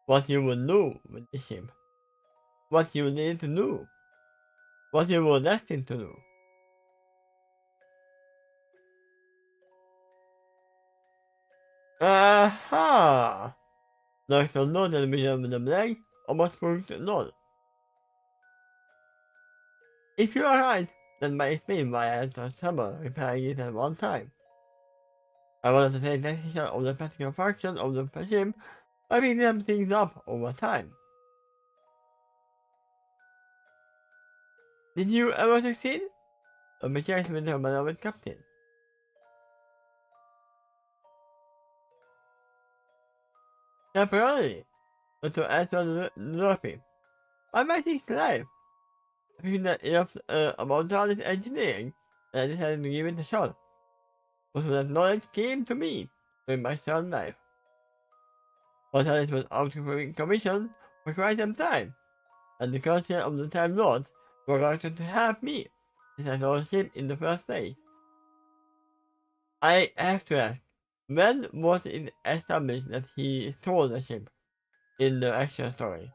what you would do with the ship, what you needed to do, what you were destined to do. Aha! Doctor nodded with the blank, almost crooked nod. If you are right, then might explain why I had such trouble repairing it at one time. I wanted to take advantage of the practical function of the ship by picking them things up over time. Did you ever succeed? Or be checked with her beloved captain? Temporarily, but to answer Luffy. I might think life. I think that enough about TARDIS engineering that I decided to give it a shot. Most of that knowledge came to me during my short life. But TARDIS was out of commission for quite some time, and the courtier of the Time Lords were reluctant to have me since I saw the ship in the first place. I have to ask, when was it established that he stole the ship in the actual story?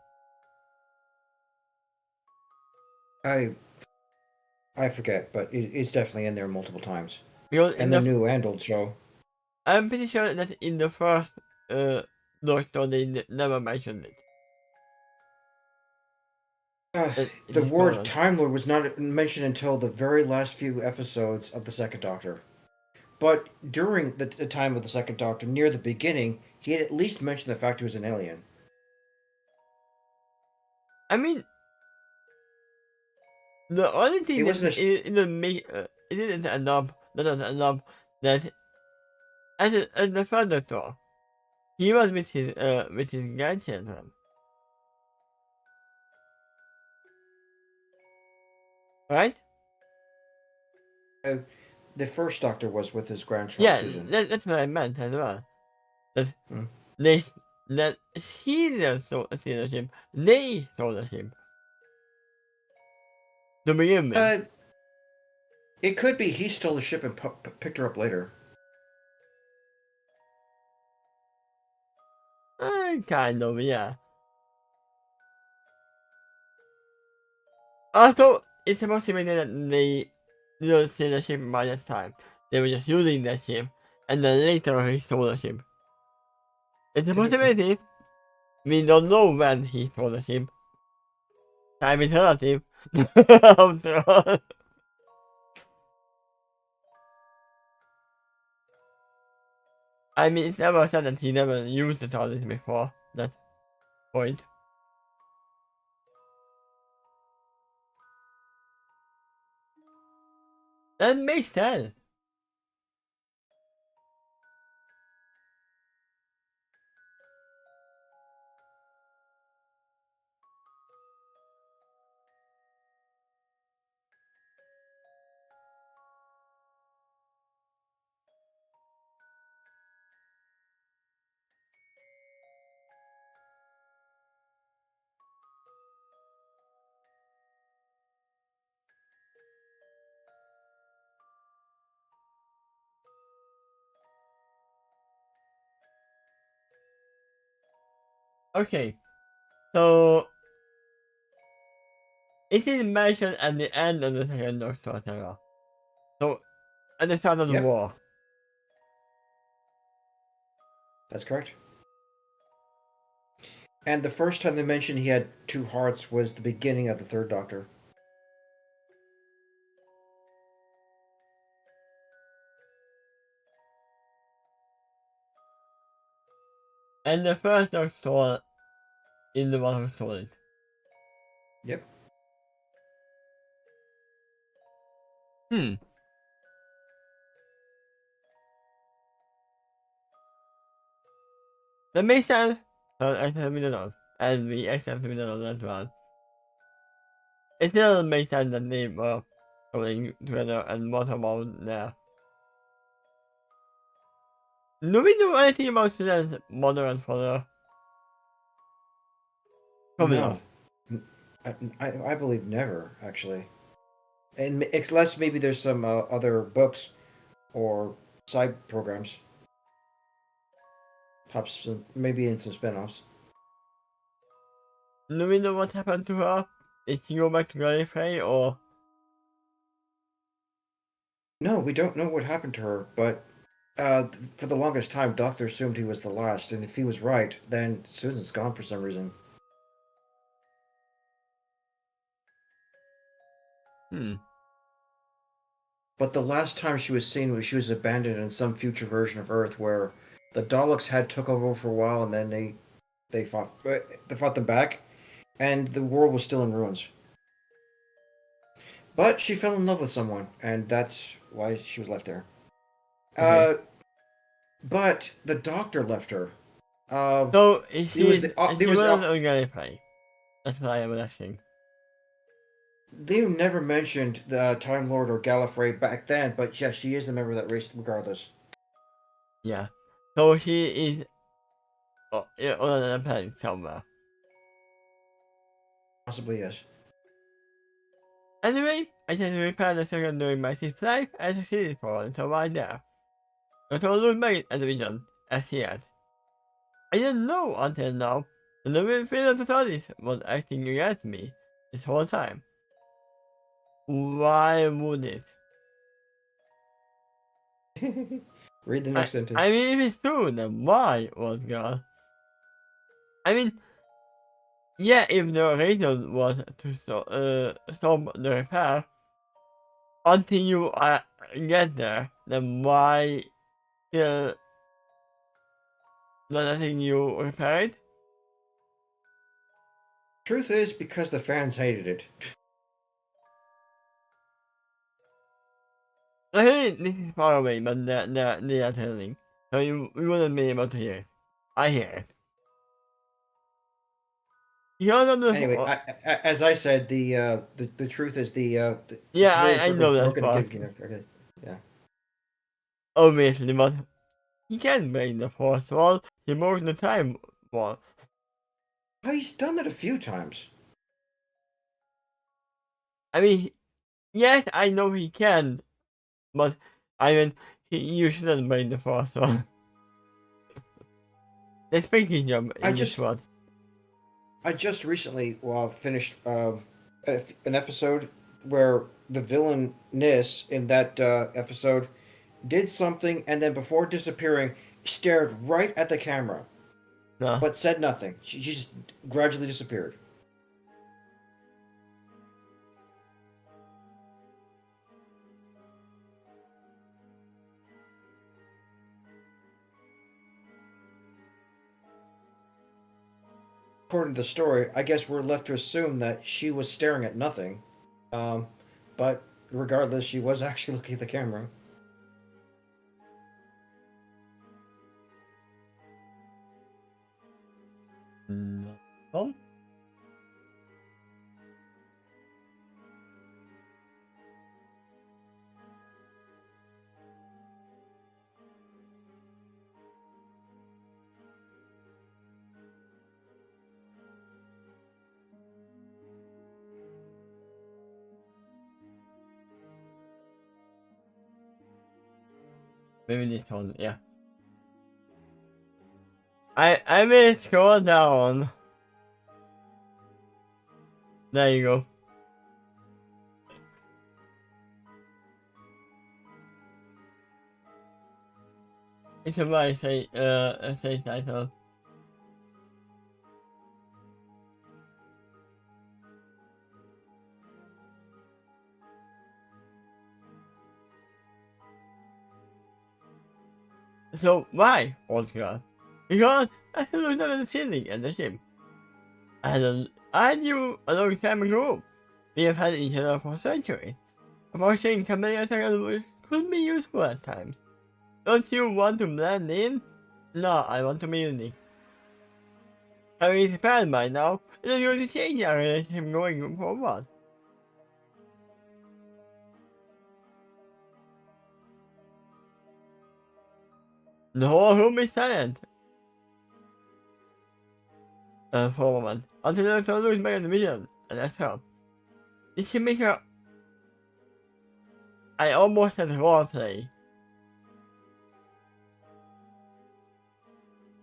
I forget, but it's definitely in there multiple times. Because And the new and old show. I'm pretty sure that in the first Lord story they never mentioned it. The word Time Lord was not mentioned until the very last few episodes of the Second Doctor. But during the time of the Second Doctor, near the beginning, he had at least mentioned the fact he was an alien. I mean, the only thing It that wasn't a. it didn't make it didn't end up that as the father saw, he was with his grandchildren, right? Uh, the first Doctor was with his grandchild Yeah, Susan. that's what I meant as well. That Hmm. they that he didn't steal the ship, they stole the ship to begin with. Uh, it could be he stole the ship and picked her up later. Kind of, yeah. Also, it's approximately that they didn't steal the ship by that time. They were just using that ship, and then later he stole the ship. It's a possibility. We don't know when he stole the ship. Time is relative. After all. I mean, it's never said that he never used the TARDIS before that point. That makes sense. Okay, so it is mentioned at the end of the second Doctor era. So, at the start of the Yep, war. that's correct. And the first time they mentioned he had two hearts was the beginning of the Third Doctor. And the first Doctor is the one who stole it. Yep. Hmm. That makes sense. So accept me alone. And we accept me alone as well. It still makes sense that they were coming together and what about there. Do we know anything about Susan's mother and father? Probably No, not. I believe never actually, and unless maybe there's some other books or side programs, pops some, maybe in some spin-offs. Do we know what happened to her? Did she go back to Gallifrey or? No, we don't know what happened to her, but for the longest time, Doctor assumed he was the last, and if he was right, then Susan's gone for some reason. Hmm. But the last time she was seen was she was abandoned in some future version of Earth where the Daleks had took over for a while, and then they fought them back, and the world was still in ruins. But she fell in love with someone, and that's why she was left there. Okay. Uh, but the Doctor left her. Uh, So it was the she it was was on Gallifrey. That's what I was asking. they never mentioned the Time Lord or Gallifrey back then, but yeah, she is a member of that race regardless. Yeah. So she is on another planet somewhere. Possibly yes. Anyway, I tend to repair the second during my ship's life as a city for so right there. Not all look back at the vision as yet. I didn't know until now that the real feel of the TARDIS was acting against me this whole time. Why would it? Read the next sentence. I mean, if it's true, then why was God? I mean, yeah, if the reason was to stop the repair until you get there, then why still not letting you repair it? Truth is, because the fans hated it. I think this is far away, but they are telling, so you wouldn't be able to hear it. I hear it. Because of the Anyway, as I said, the truth is the yeah, familiar I circle's know that broken part. again. Okay, yeah. Obviously, but he can't break the fourth wall. He broke the time wall. Oh, he's done that a few times. I mean, yes, I know he can, but I mean, you shouldn't break the fourth wall. The speaking job I in this just world. I just recently finished an episode where the villainess in that episode did something and then before disappearing stared right at the camera No. but said nothing. She just gradually disappeared. According to the story, I guess we're left to assume that she was staring at nothing. Um, but regardless, she was actually looking at the camera. No. Maybe this one, yeah. I will scroll down. There you go. It's a right say title. So why, Oscar? Because I looked at the ceiling and the ship. I knew a long time ago. We have had each other for centuries. Approaching chameleon seconds could be useful at times. Don't you want to blend in? No, I want to be unique. I mean, it's bad by now. It is going to change our relationship going forward. The whole room is silent. For a moment, until I lose my vision, and that's her. Did she make her... I almost said roleplay.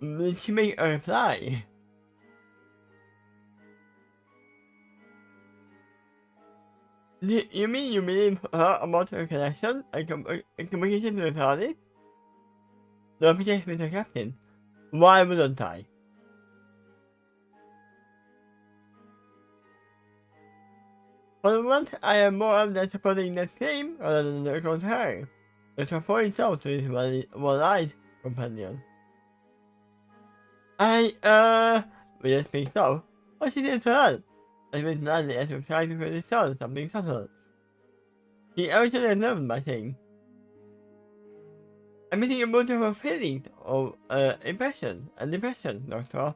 Did she make a reply? You mean you believe her about her connection and communication to the TARDIS? No, protect with the captain. Why wouldn't I? For the moment, I am more of than supporting that claim rather than the contrary. Which points out to his one-eyed companion. We just speak so. What she did to her? As with Natalie as we tried to discern something subtle. She originally observed by saying, I'm meeting a multiple feelings of impression and depression, Doctor.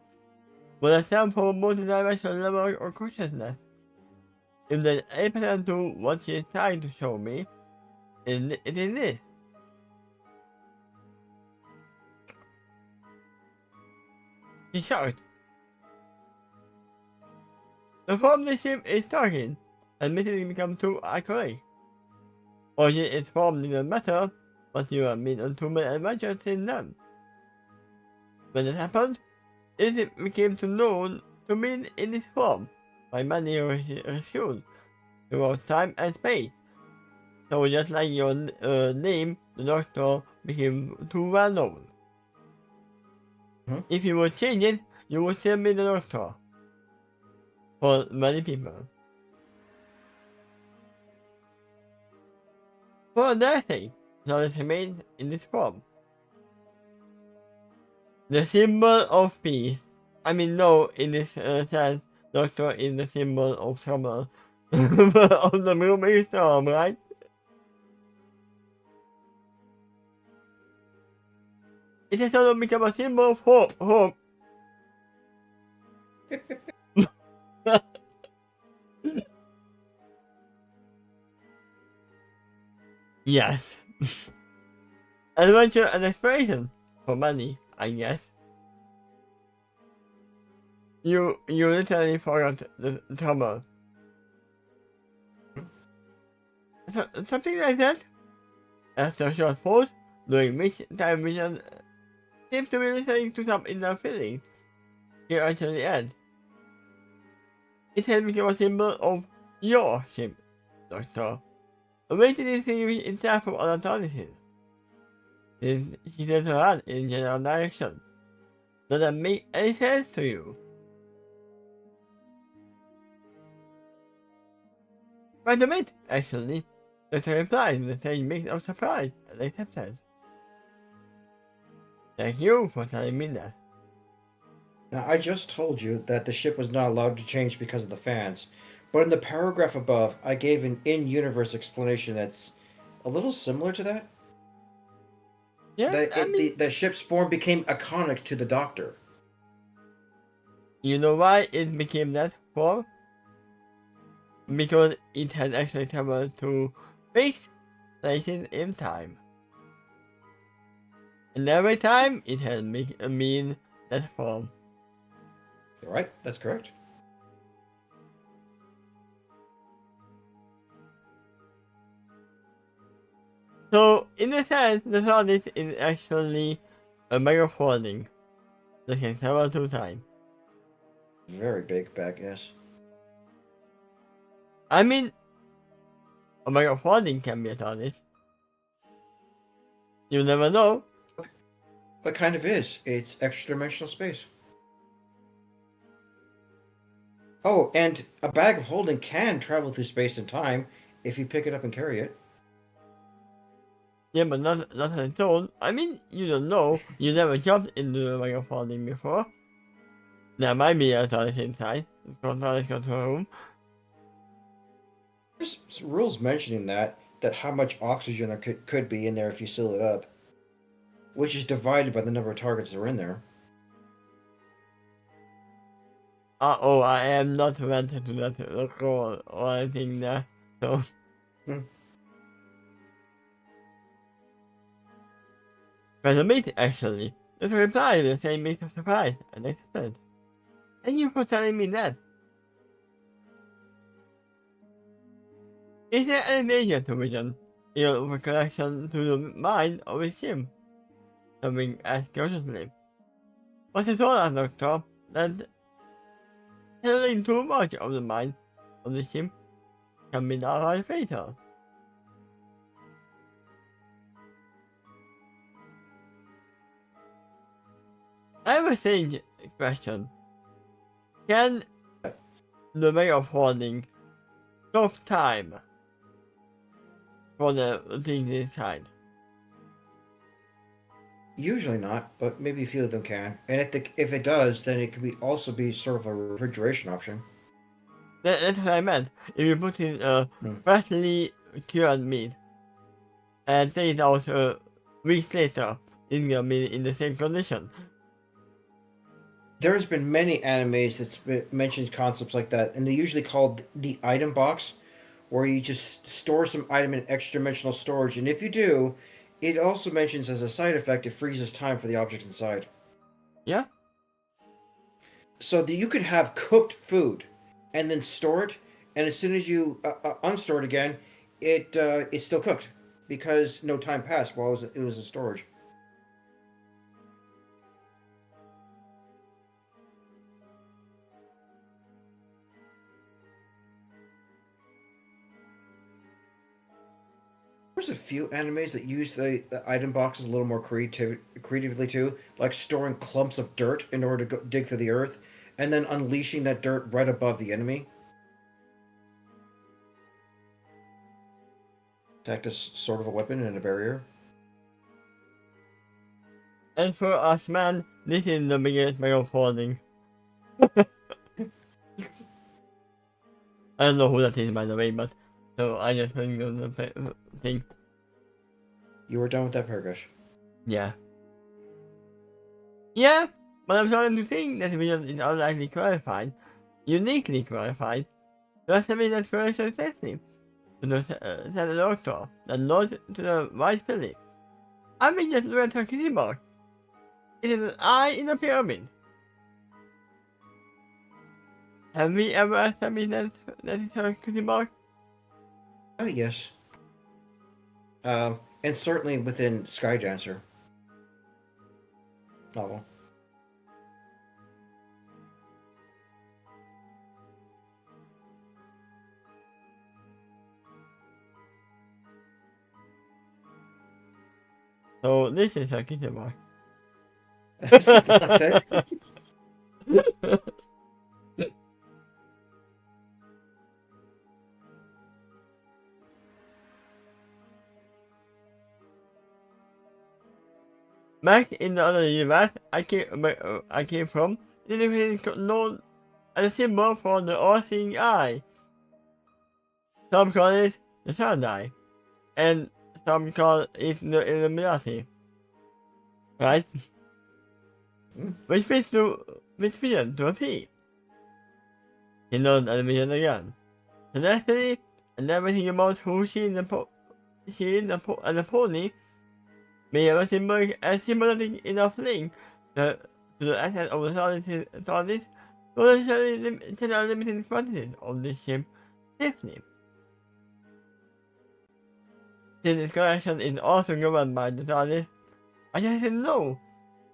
Will I stand for a multi-dimensional level of consciousness? If there's any pattern to what she is trying to show me, it is this. She shocked. The form the ship is talking, admittedly become too accurate. Origin is formed in the matter, but you have been on too many adventures since then. When it happened, it became to known to mean in this form by many assumed throughout time and space. So just like your name, the Doctor became too well known. If you would change it, you would still be the Doctor. For many people. For their sake, knowledge remains in this form. The symbol of peace. I mean, no, in this sense, Doctor is the symbol of trouble. Of the moving storm, right? It has also become a symbol of hope. Yes. Adventure and exploration. For money, I guess. You literally forgot the trouble. Something like that? After a short pause, during which time vision seems to be listening to some inner feelings, he actually adds, it has become a symbol of your ship, Doctor. A way to distinguish itself from other TARDISes. She turns her hand in general direction. Does that make any sense to you? Quite a bit, actually. Doctor replies with the same mix of surprise and acceptance. Thank you for telling me that. Now, I just told you that the ship was not allowed to change because of the fans, but in the paragraph above, I gave an in-universe explanation that's a little similar to that. Yeah, The ship's form became iconic to the Doctor. You know why it became that form? Because it has actually traveled to space, places in time. And every time it has been that form. You're right, that's correct. So, in a sense, the TARDIS is actually a megafolding that can travel through time. Very big bag, yes. I mean, a megafolding can be a TARDIS. You never know. What kind of is? It's extra-dimensional space. Oh, and a bag of holding can travel through space and time if you pick it up and carry it. Yeah, but not on its own. I mean, you don't know. You never jumped into a megafolding before. There might be a TARDIS inside. TARDIS control room. There's rules mentioning that how much oxygen there could be in there if you seal it up, which is divided by the number of targets that are in there. Uh-oh, I am not rented to that local or anything there, so... But the meat, actually, just replied with the same mix of surprise and excitement. Thank you for telling me that. Is there any danger to vision in your connection to the mind of his ship? Something asked cautiously. But he told us, Doctor, that handling too much of the mind of the ship can be downright fatal. I have a strange question. Can the way of holding stop time for the things inside? Usually not, but maybe a few of them can. And if it does, then it could also be sort of a refrigeration option. That's what I meant. If you put in Hmm. freshly cured meat and take it out weeks later, it's gonna be in the same condition. There's been many animes that's mentioned concepts like that, and they usually called the item box, where you just store some item in extra dimensional storage, and if you do, it also mentions as a side effect it freezes time for the object inside. Yeah? So that you could have cooked food and then store it, and as soon as you unstore it again, it's still cooked because no time passed while it was in storage. There's a few animes that use the item boxes a little more creatively too, like storing clumps of dirt in order to dig through the earth, and then unleashing that dirt right above the enemy to act as sort of a weapon and a barrier. And for us, man, this is the biggest way of holding. I don't know who that is, by the way, but so I just think the thing. You were done with that paragraph. Yeah. Yeah, but I'm starting to think that vision is unlikely qualified, uniquely qualified, to estimate that spiritual safety to the said doctor, the nod to the white Philly. I think just look at her kitty mark. It is an eye in the pyramid. Have we ever established that is her kitty mark? Oh yes. And certainly within Skydancer novel. So this is her kitty mark. Something like that. Back in the other universe I came from, it is known as a symbol for the all-seeing eye. Some call it the third eye, and some call it the Illuminati. Right? Which fits vision to a T. He knows the vision again. The destiny and everything about who she is and the pony may have a symbolic enough link to the essence of the TARDIS to the limited quantities of the ship safely. Since this connection is also governed by the TARDIS, I just didn't know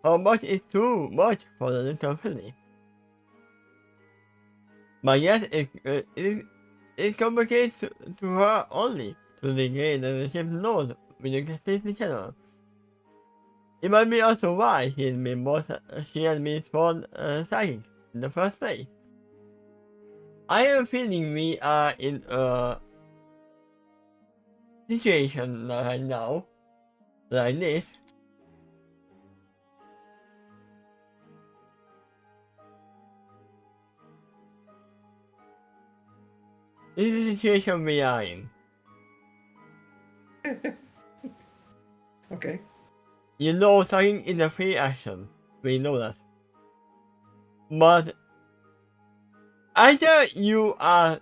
how much is too much for the little Philly. But yes, it complicates to her only to the degree that the ship knows with the completely channel. It might be also why she has been spawned psychic in the first place. I have a feeling we are in a situation right now, like this. This is the situation we are in. Okay. You know, something is a free action. We know that. But Either you are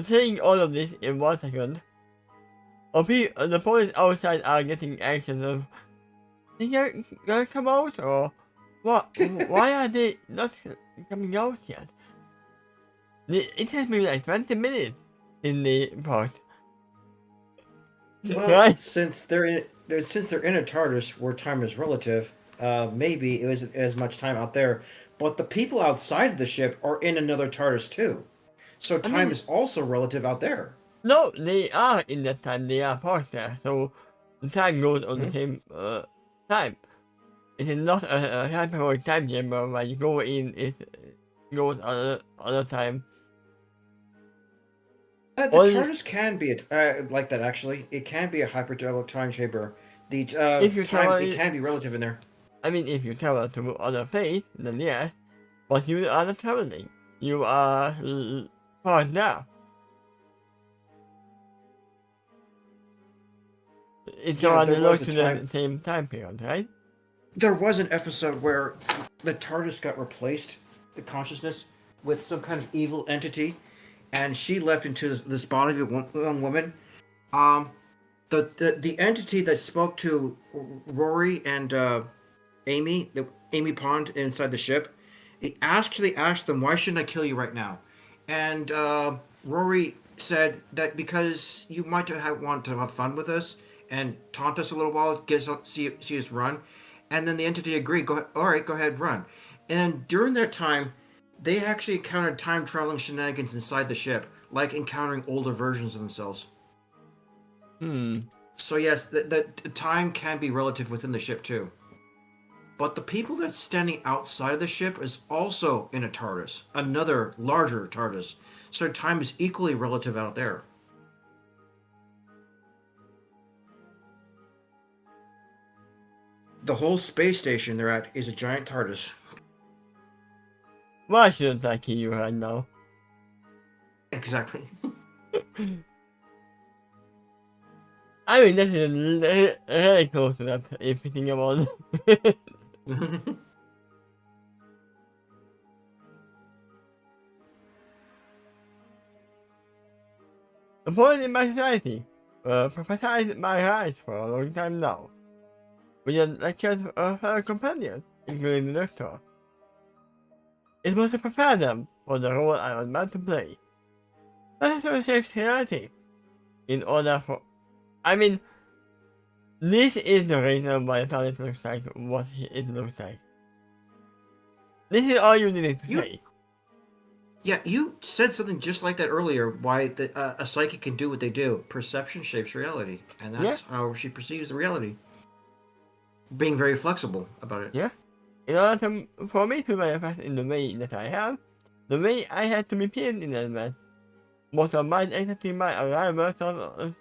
saying all of this in 1 second, or the police outside are getting anxious of, they gonna come out, or what? Why are they not coming out yet? It has been like 20 minutes in the part. Well, Right? since they're in a TARDIS where time is relative, maybe it wasn't as much time out there. But the people outside of the ship are in another TARDIS too, so I time mean, is also relative out there. no, they are in that time, they are paused there, so the time goes on the Hmm? same time. It is not a hyperbolic time chamber where you go in, it goes other time. The Only TARDIS can be like that. Actually, it can be a hyperdelic time chamber. The if you time travel, it can be relative in there. I mean, if you travel to other place, then yes, but you are not traveling. You are paused now. It's Yeah, all there was analog a to time. the same time period, right? There was an episode where the TARDIS got replaced, the consciousness, with some kind of evil entity, and she left into this body of a young woman. Um, the entity that spoke to Rory and Amy Pond inside the ship, it actually asked them, "Why shouldn't I kill you right now?" And Rory said that because you might want to have fun with us and taunt us a little while, see us run, and then the entity agreed. All right, go ahead, run. And then during that time, they actually encountered time traveling shenanigans inside the ship, like encountering older versions of themselves. Hmm. So yes, the time can be relative within the ship too. But the people that's standing outside of the ship is also in a TARDIS, another larger TARDIS. So time is equally relative out there. The whole space station they're at is a giant TARDIS. Why shouldn't I kill you right now? Exactly. I mean, that is really close to that if you think about it. The point in my society, prophesized my rights for a long time now. We had lectures of fellow companions, including the doctor. It was to prepare them for the role I was meant to play. Necessary shapes reality. In order for... I mean, this is the reason why the TARDIS looks like what it looks like. This is all you needed to you say. Yeah, you said something just like that earlier. Why a psychic can do what they do. Perception shapes reality, and Yeah, that's how she perceives the reality. Being very flexible about it. yeah. In order for me to manifest in the way that I have, the way I had to be penned in advance, most of my exiting my arrival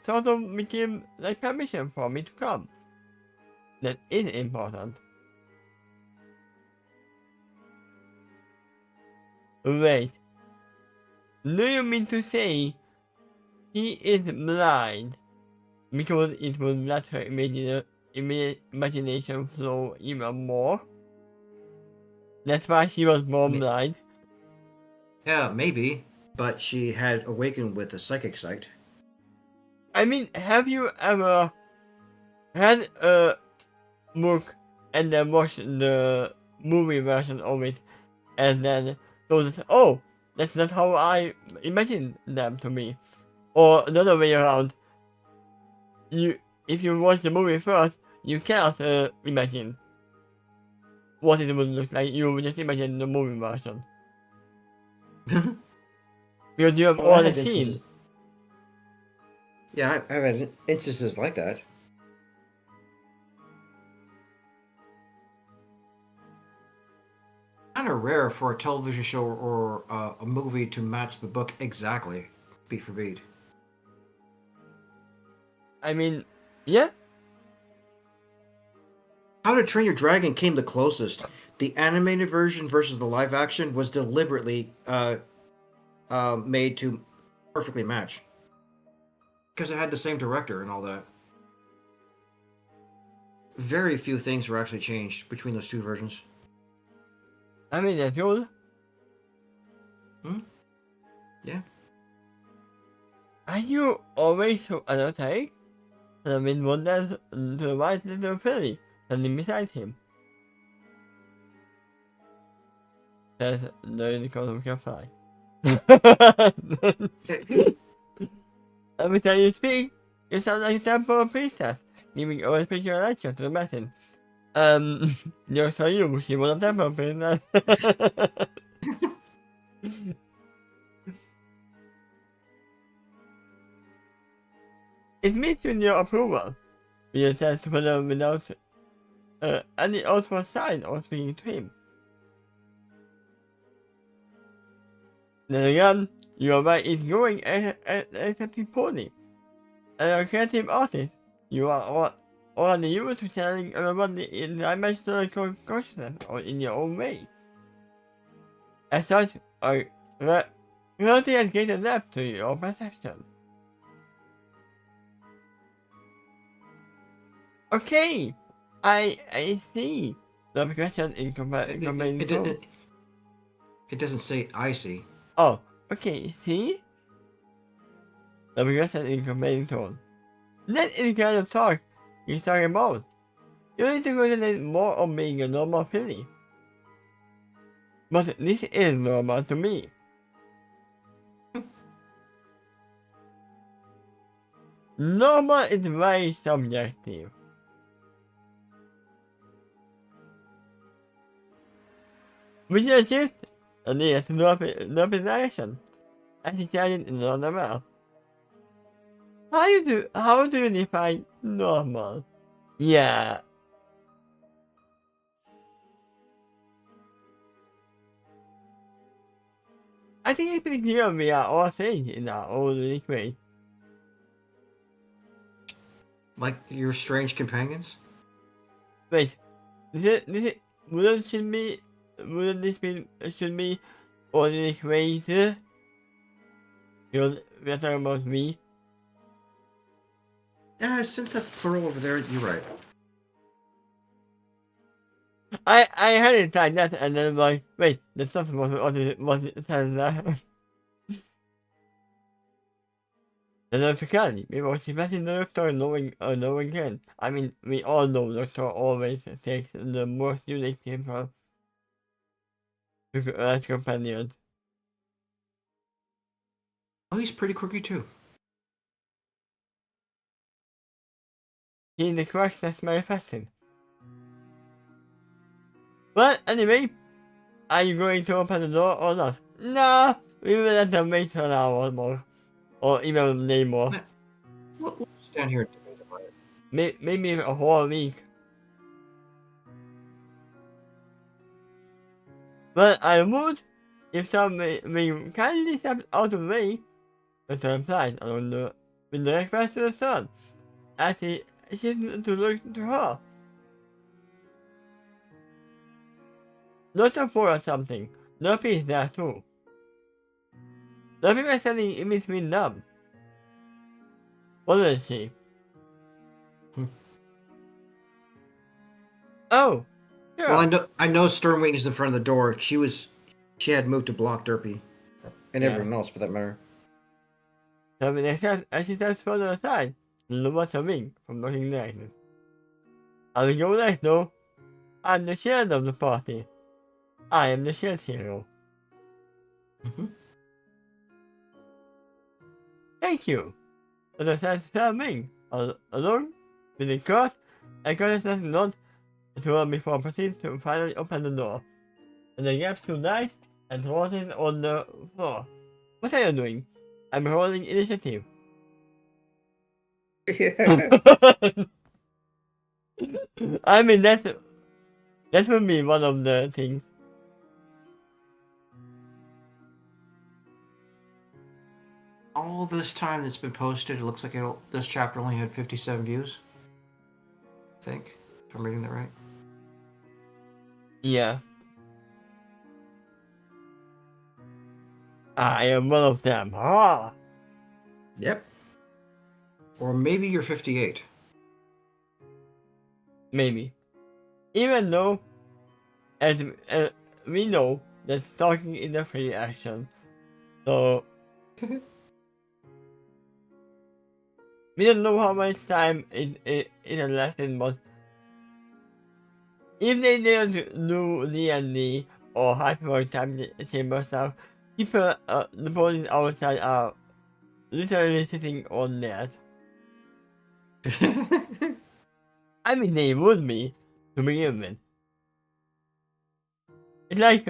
sort of became like permission for me to come. That is important. Wait, do you mean to say he is blind because it will let her imagination flow even more? That's why she was born blind? Yeah, maybe, but she had awakened with a psychic sight. I mean, have you ever had a book and then watched the movie version of it and then thought, oh, that's not how I imagined them to be? Or the other way around, you if you watch the movie first, you cannot imagine what it would look like. You just imagine the movie version because you have Oh, I already had seen. instances. Yeah, I've had instances like that. Kind of rare for a television show or a movie to match the book exactly, beat for beat. I mean, yeah. How to Train Your Dragon came the closest. The animated version versus the live action was deliberately made to perfectly match because it had the same director and all that. Very few things were actually changed between those two versions. I mean, that's good. Hmm? Yeah. Are you always so energetic? The wind wanders to the white little filly standing beside him. Says the unicorn can fly. Every time you speak, you sound like a temple priestess, giving over spiritual lecture to the masses. You're so you, she was a temple priestess. It meets with your approval. You said to put him without any outward sign or speaking to him. Then again, you are right easygoing and accepting pony. As a creative artist, you are already used to channeling everybody in dimensional consciousness or in your own way. As such, a reality has greater depth to your perception. Okay, I see. The question in comparing tone. It doesn't say I see. Oh, okay, see? The question in comparing tone. That is the kind of talk you're talking about. You need to concentrate more on being a normal filly. But this is normal to me. Normal is very subjective. With your shift, and yes, no direction. As you carry it in another mouth. How do you define normal? Yeah. I think it's pretty clear we are all sane in our own unique way. Like your strange companions? Wait, wouldn't this be should be all unique ways? We're talking about me. Yeah, since that's plural over there, you're right. I heard it like that and then like, wait, the stuff was it says that. The logicality, because she passing the doctor knowing can. I mean, we all know the doctor always takes the most unique people as companions. Oh, he's pretty quirky too. He's the crux that's manifesting. Well, anyway, are you going to open the door or not? Nah, we will let them wait for an hour more. Or even a day more. We'll stand here and debate about it. Maybe a whole week. But I would, if someone may kindly step out of the way, the turn flies along with the request to the sun, as she's to look to her. Not a four or something. No peace there too. The people standing in between them. What is she? Oh, yeah. Well, I know Stormwing is in front of the door. She had moved to block Derpy, and everyone else for that matter. So when as she steps further aside, lowers her wing from looking directly. I will go next though. I'm the shield of the party. I am the shield hero. Mm-hmm. Thank you. But the sense wing, alone with the cross, I consciousness nod to her before proceeding to finally open the door. And the gaps too nice and throws it on the floor. What are you doing? I'm holding initiative. I mean, that would be one of the things. All this time that's been posted, it looks like this chapter only had 57 views. I think, if I'm reading that right. Yeah. I am one of them. Ah. Yep. Or maybe you're 58. Maybe. Even though, as we know that stalking is a free action, So we don't know how much time in a lesson, but if they didn't do D&D or hyper time chamber stuff, people, the police outside are literally sitting on that. I mean, they would be to begin with. It's like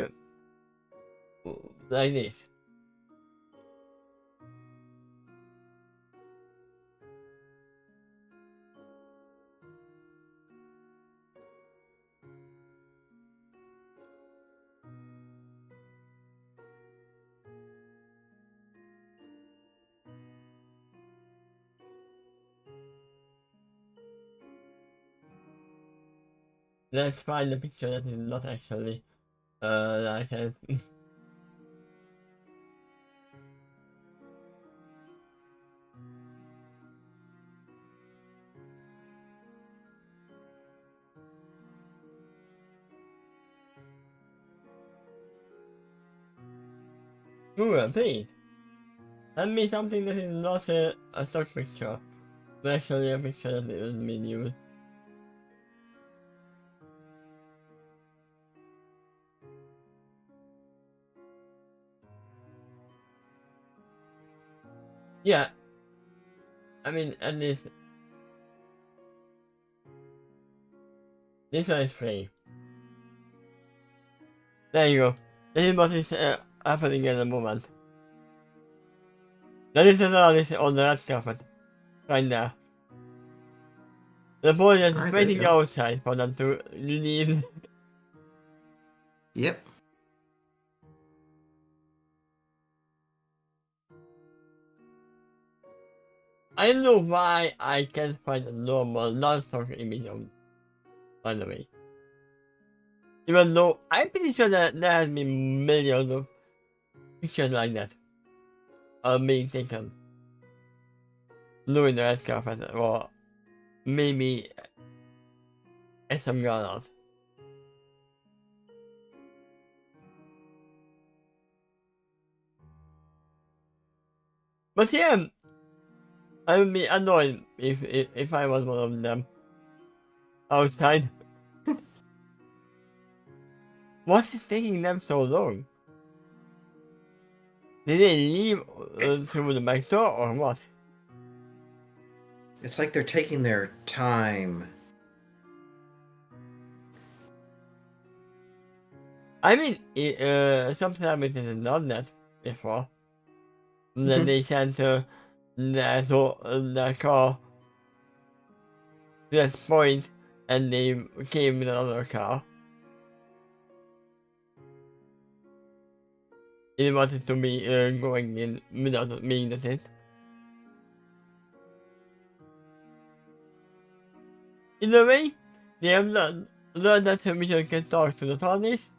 this. Let's find a picture that is not actually like that. Google, please. Send me something that is not a stock picture, but actually a picture that is being used. Yeah, I mean, at least this one is free. There you go. This is what is happening at the moment. There is a TARDIS on the red carpet, right there. The boy is Alright, waiting there you go. outside for them to leave. Yep. I don't know why I can't find a normal non-stock image of, by the way. Even though I'm pretty sure that there has been millions of pictures like that are being taken during the red carpet, or maybe at some galleries. But yeah, I would be annoyed if I was one of them outside. What is taking them so long? Did they leave through the back door or what? It's like they're taking their time. I mean, sometimes it has done that before. Then they sent the car to that point and they came with another car. They wanted to be going in without being the it. In a way, they have learned that Mission can talk to the TARDIS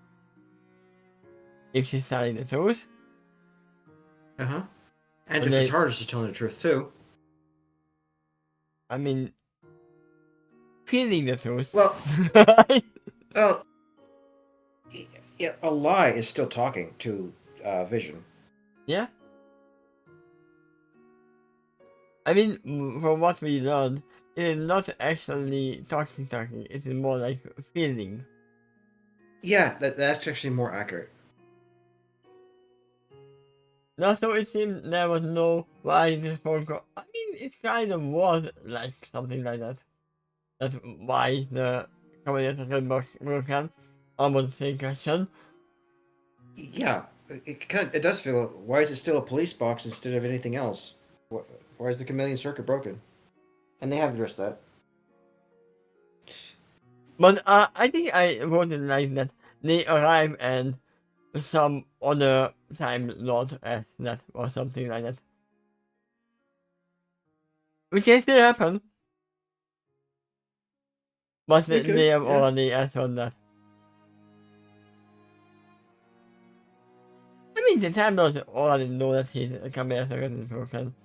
if she's telling the truth. Uh-huh. And And if they, the TARDIS is telling the truth too. I mean, feeling the truth. Well, yeah, a lie is still talking to Vision. Yeah. I mean, from what we learned, it is not actually talking, it is more like feeling. Yeah, that's actually more accurate. Also, it seemed there was no why this phone call. I mean, it kind of was like something like that. That's why the communication box broken. Almost the same question. Yeah, it does feel. Why is it still a police box instead of anything else? Why is the chameleon circuit broken? And they have addressed that. But I think I wrote it like that. They arrive and some other time not as that or something like that. Which can still happen. But they have already answered that. I mean, the time does already know that his camera circuit is broken.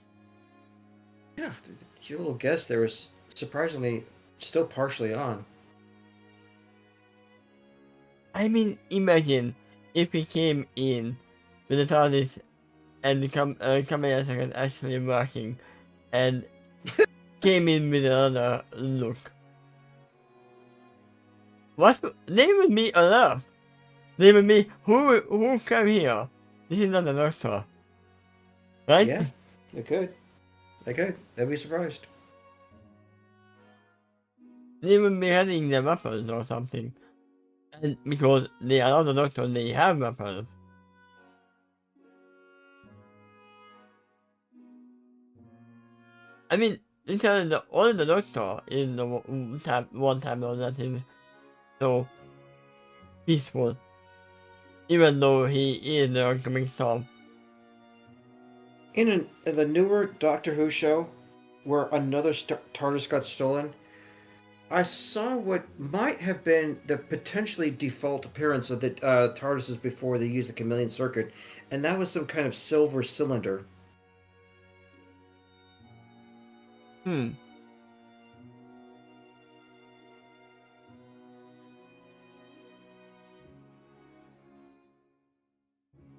Yeah, your little guess there was surprisingly still partially on. I mean, imagine if he came in with the TARDIS and the camera second actually working, and came in with another look. They would be alert. They would be, who came here? This is not a doctor. Right? Yeah, they could. They could. They'd be surprised. They would be having their weapons or something. And because they are not a doctor, they have weapons. I mean, literally the only doctor in the one time that is so peaceful. Even though he is the oncoming storm. In the newer Doctor Who show, where another TARDIS got stolen, I saw what might have been the potentially default appearance of the TARDISes before they used the chameleon circuit, and that was some kind of silver cylinder.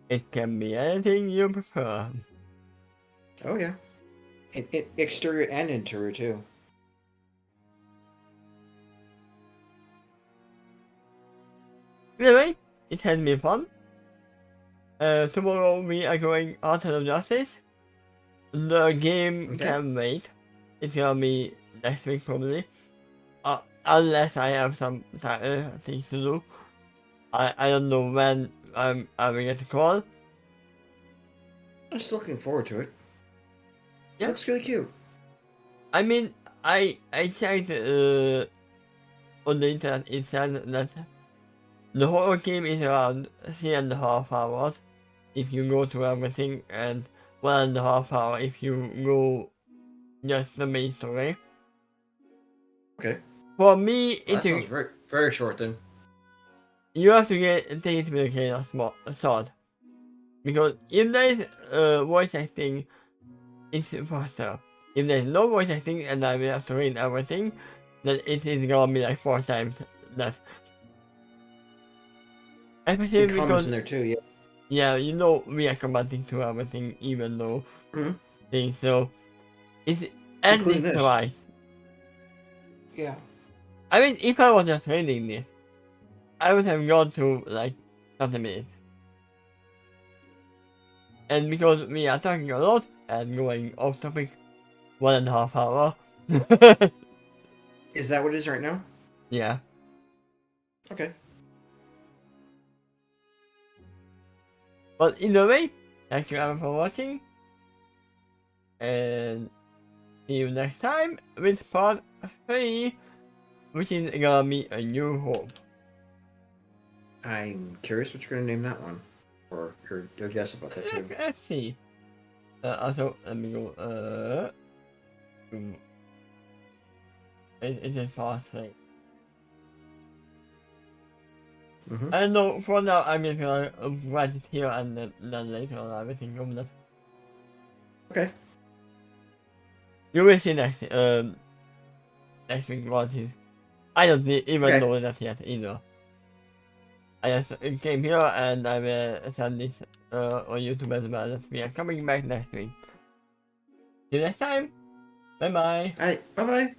It can be anything you prefer. Oh yeah, exterior and interior too. Anyway, it has been fun. Tomorrow we are going out of justice. The game can wait. It's gonna be next week probably. Unless I have some things to do. I don't know when I will get a call. I'm just looking forward to it. Yeah. Looks really cute. I mean, I checked on the internet. It says that the whole game is around 3.5 hours if you go through everything, and 1.5 hours if you go just the main story. Okay. For me, That sounds very, very short then. You have to take it with a grain of salt. Because if there is voice acting, it's faster. If there's no voice acting and I will have to read everything, then it is gonna be like 4 times that. Especially and because in there too, yeah. Yeah, you know we are commenting to everything, even though things. So it's at least twice. Yeah. I mean, if I was just reading this, I would have gone to like 30 minutes. And because we are talking a lot and going off topic, 1.5 hours. Is that what it is right now? Yeah. Okay. But either way, thank you everyone for watching. And see you next time with part 3, which is gonna be A New Hope. I'm curious what you're gonna name that one. Or your guess about that too. Let's see. Also, let me go, it's a fast thing. I don't know, for now I'm just gonna write it here and then later on everything over that. Okay. You will see next week what is. I don't even know that yet either. I just came here and I will send this on YouTube as well that we are coming back next week. See you next time. Bye bye. Alright, bye bye.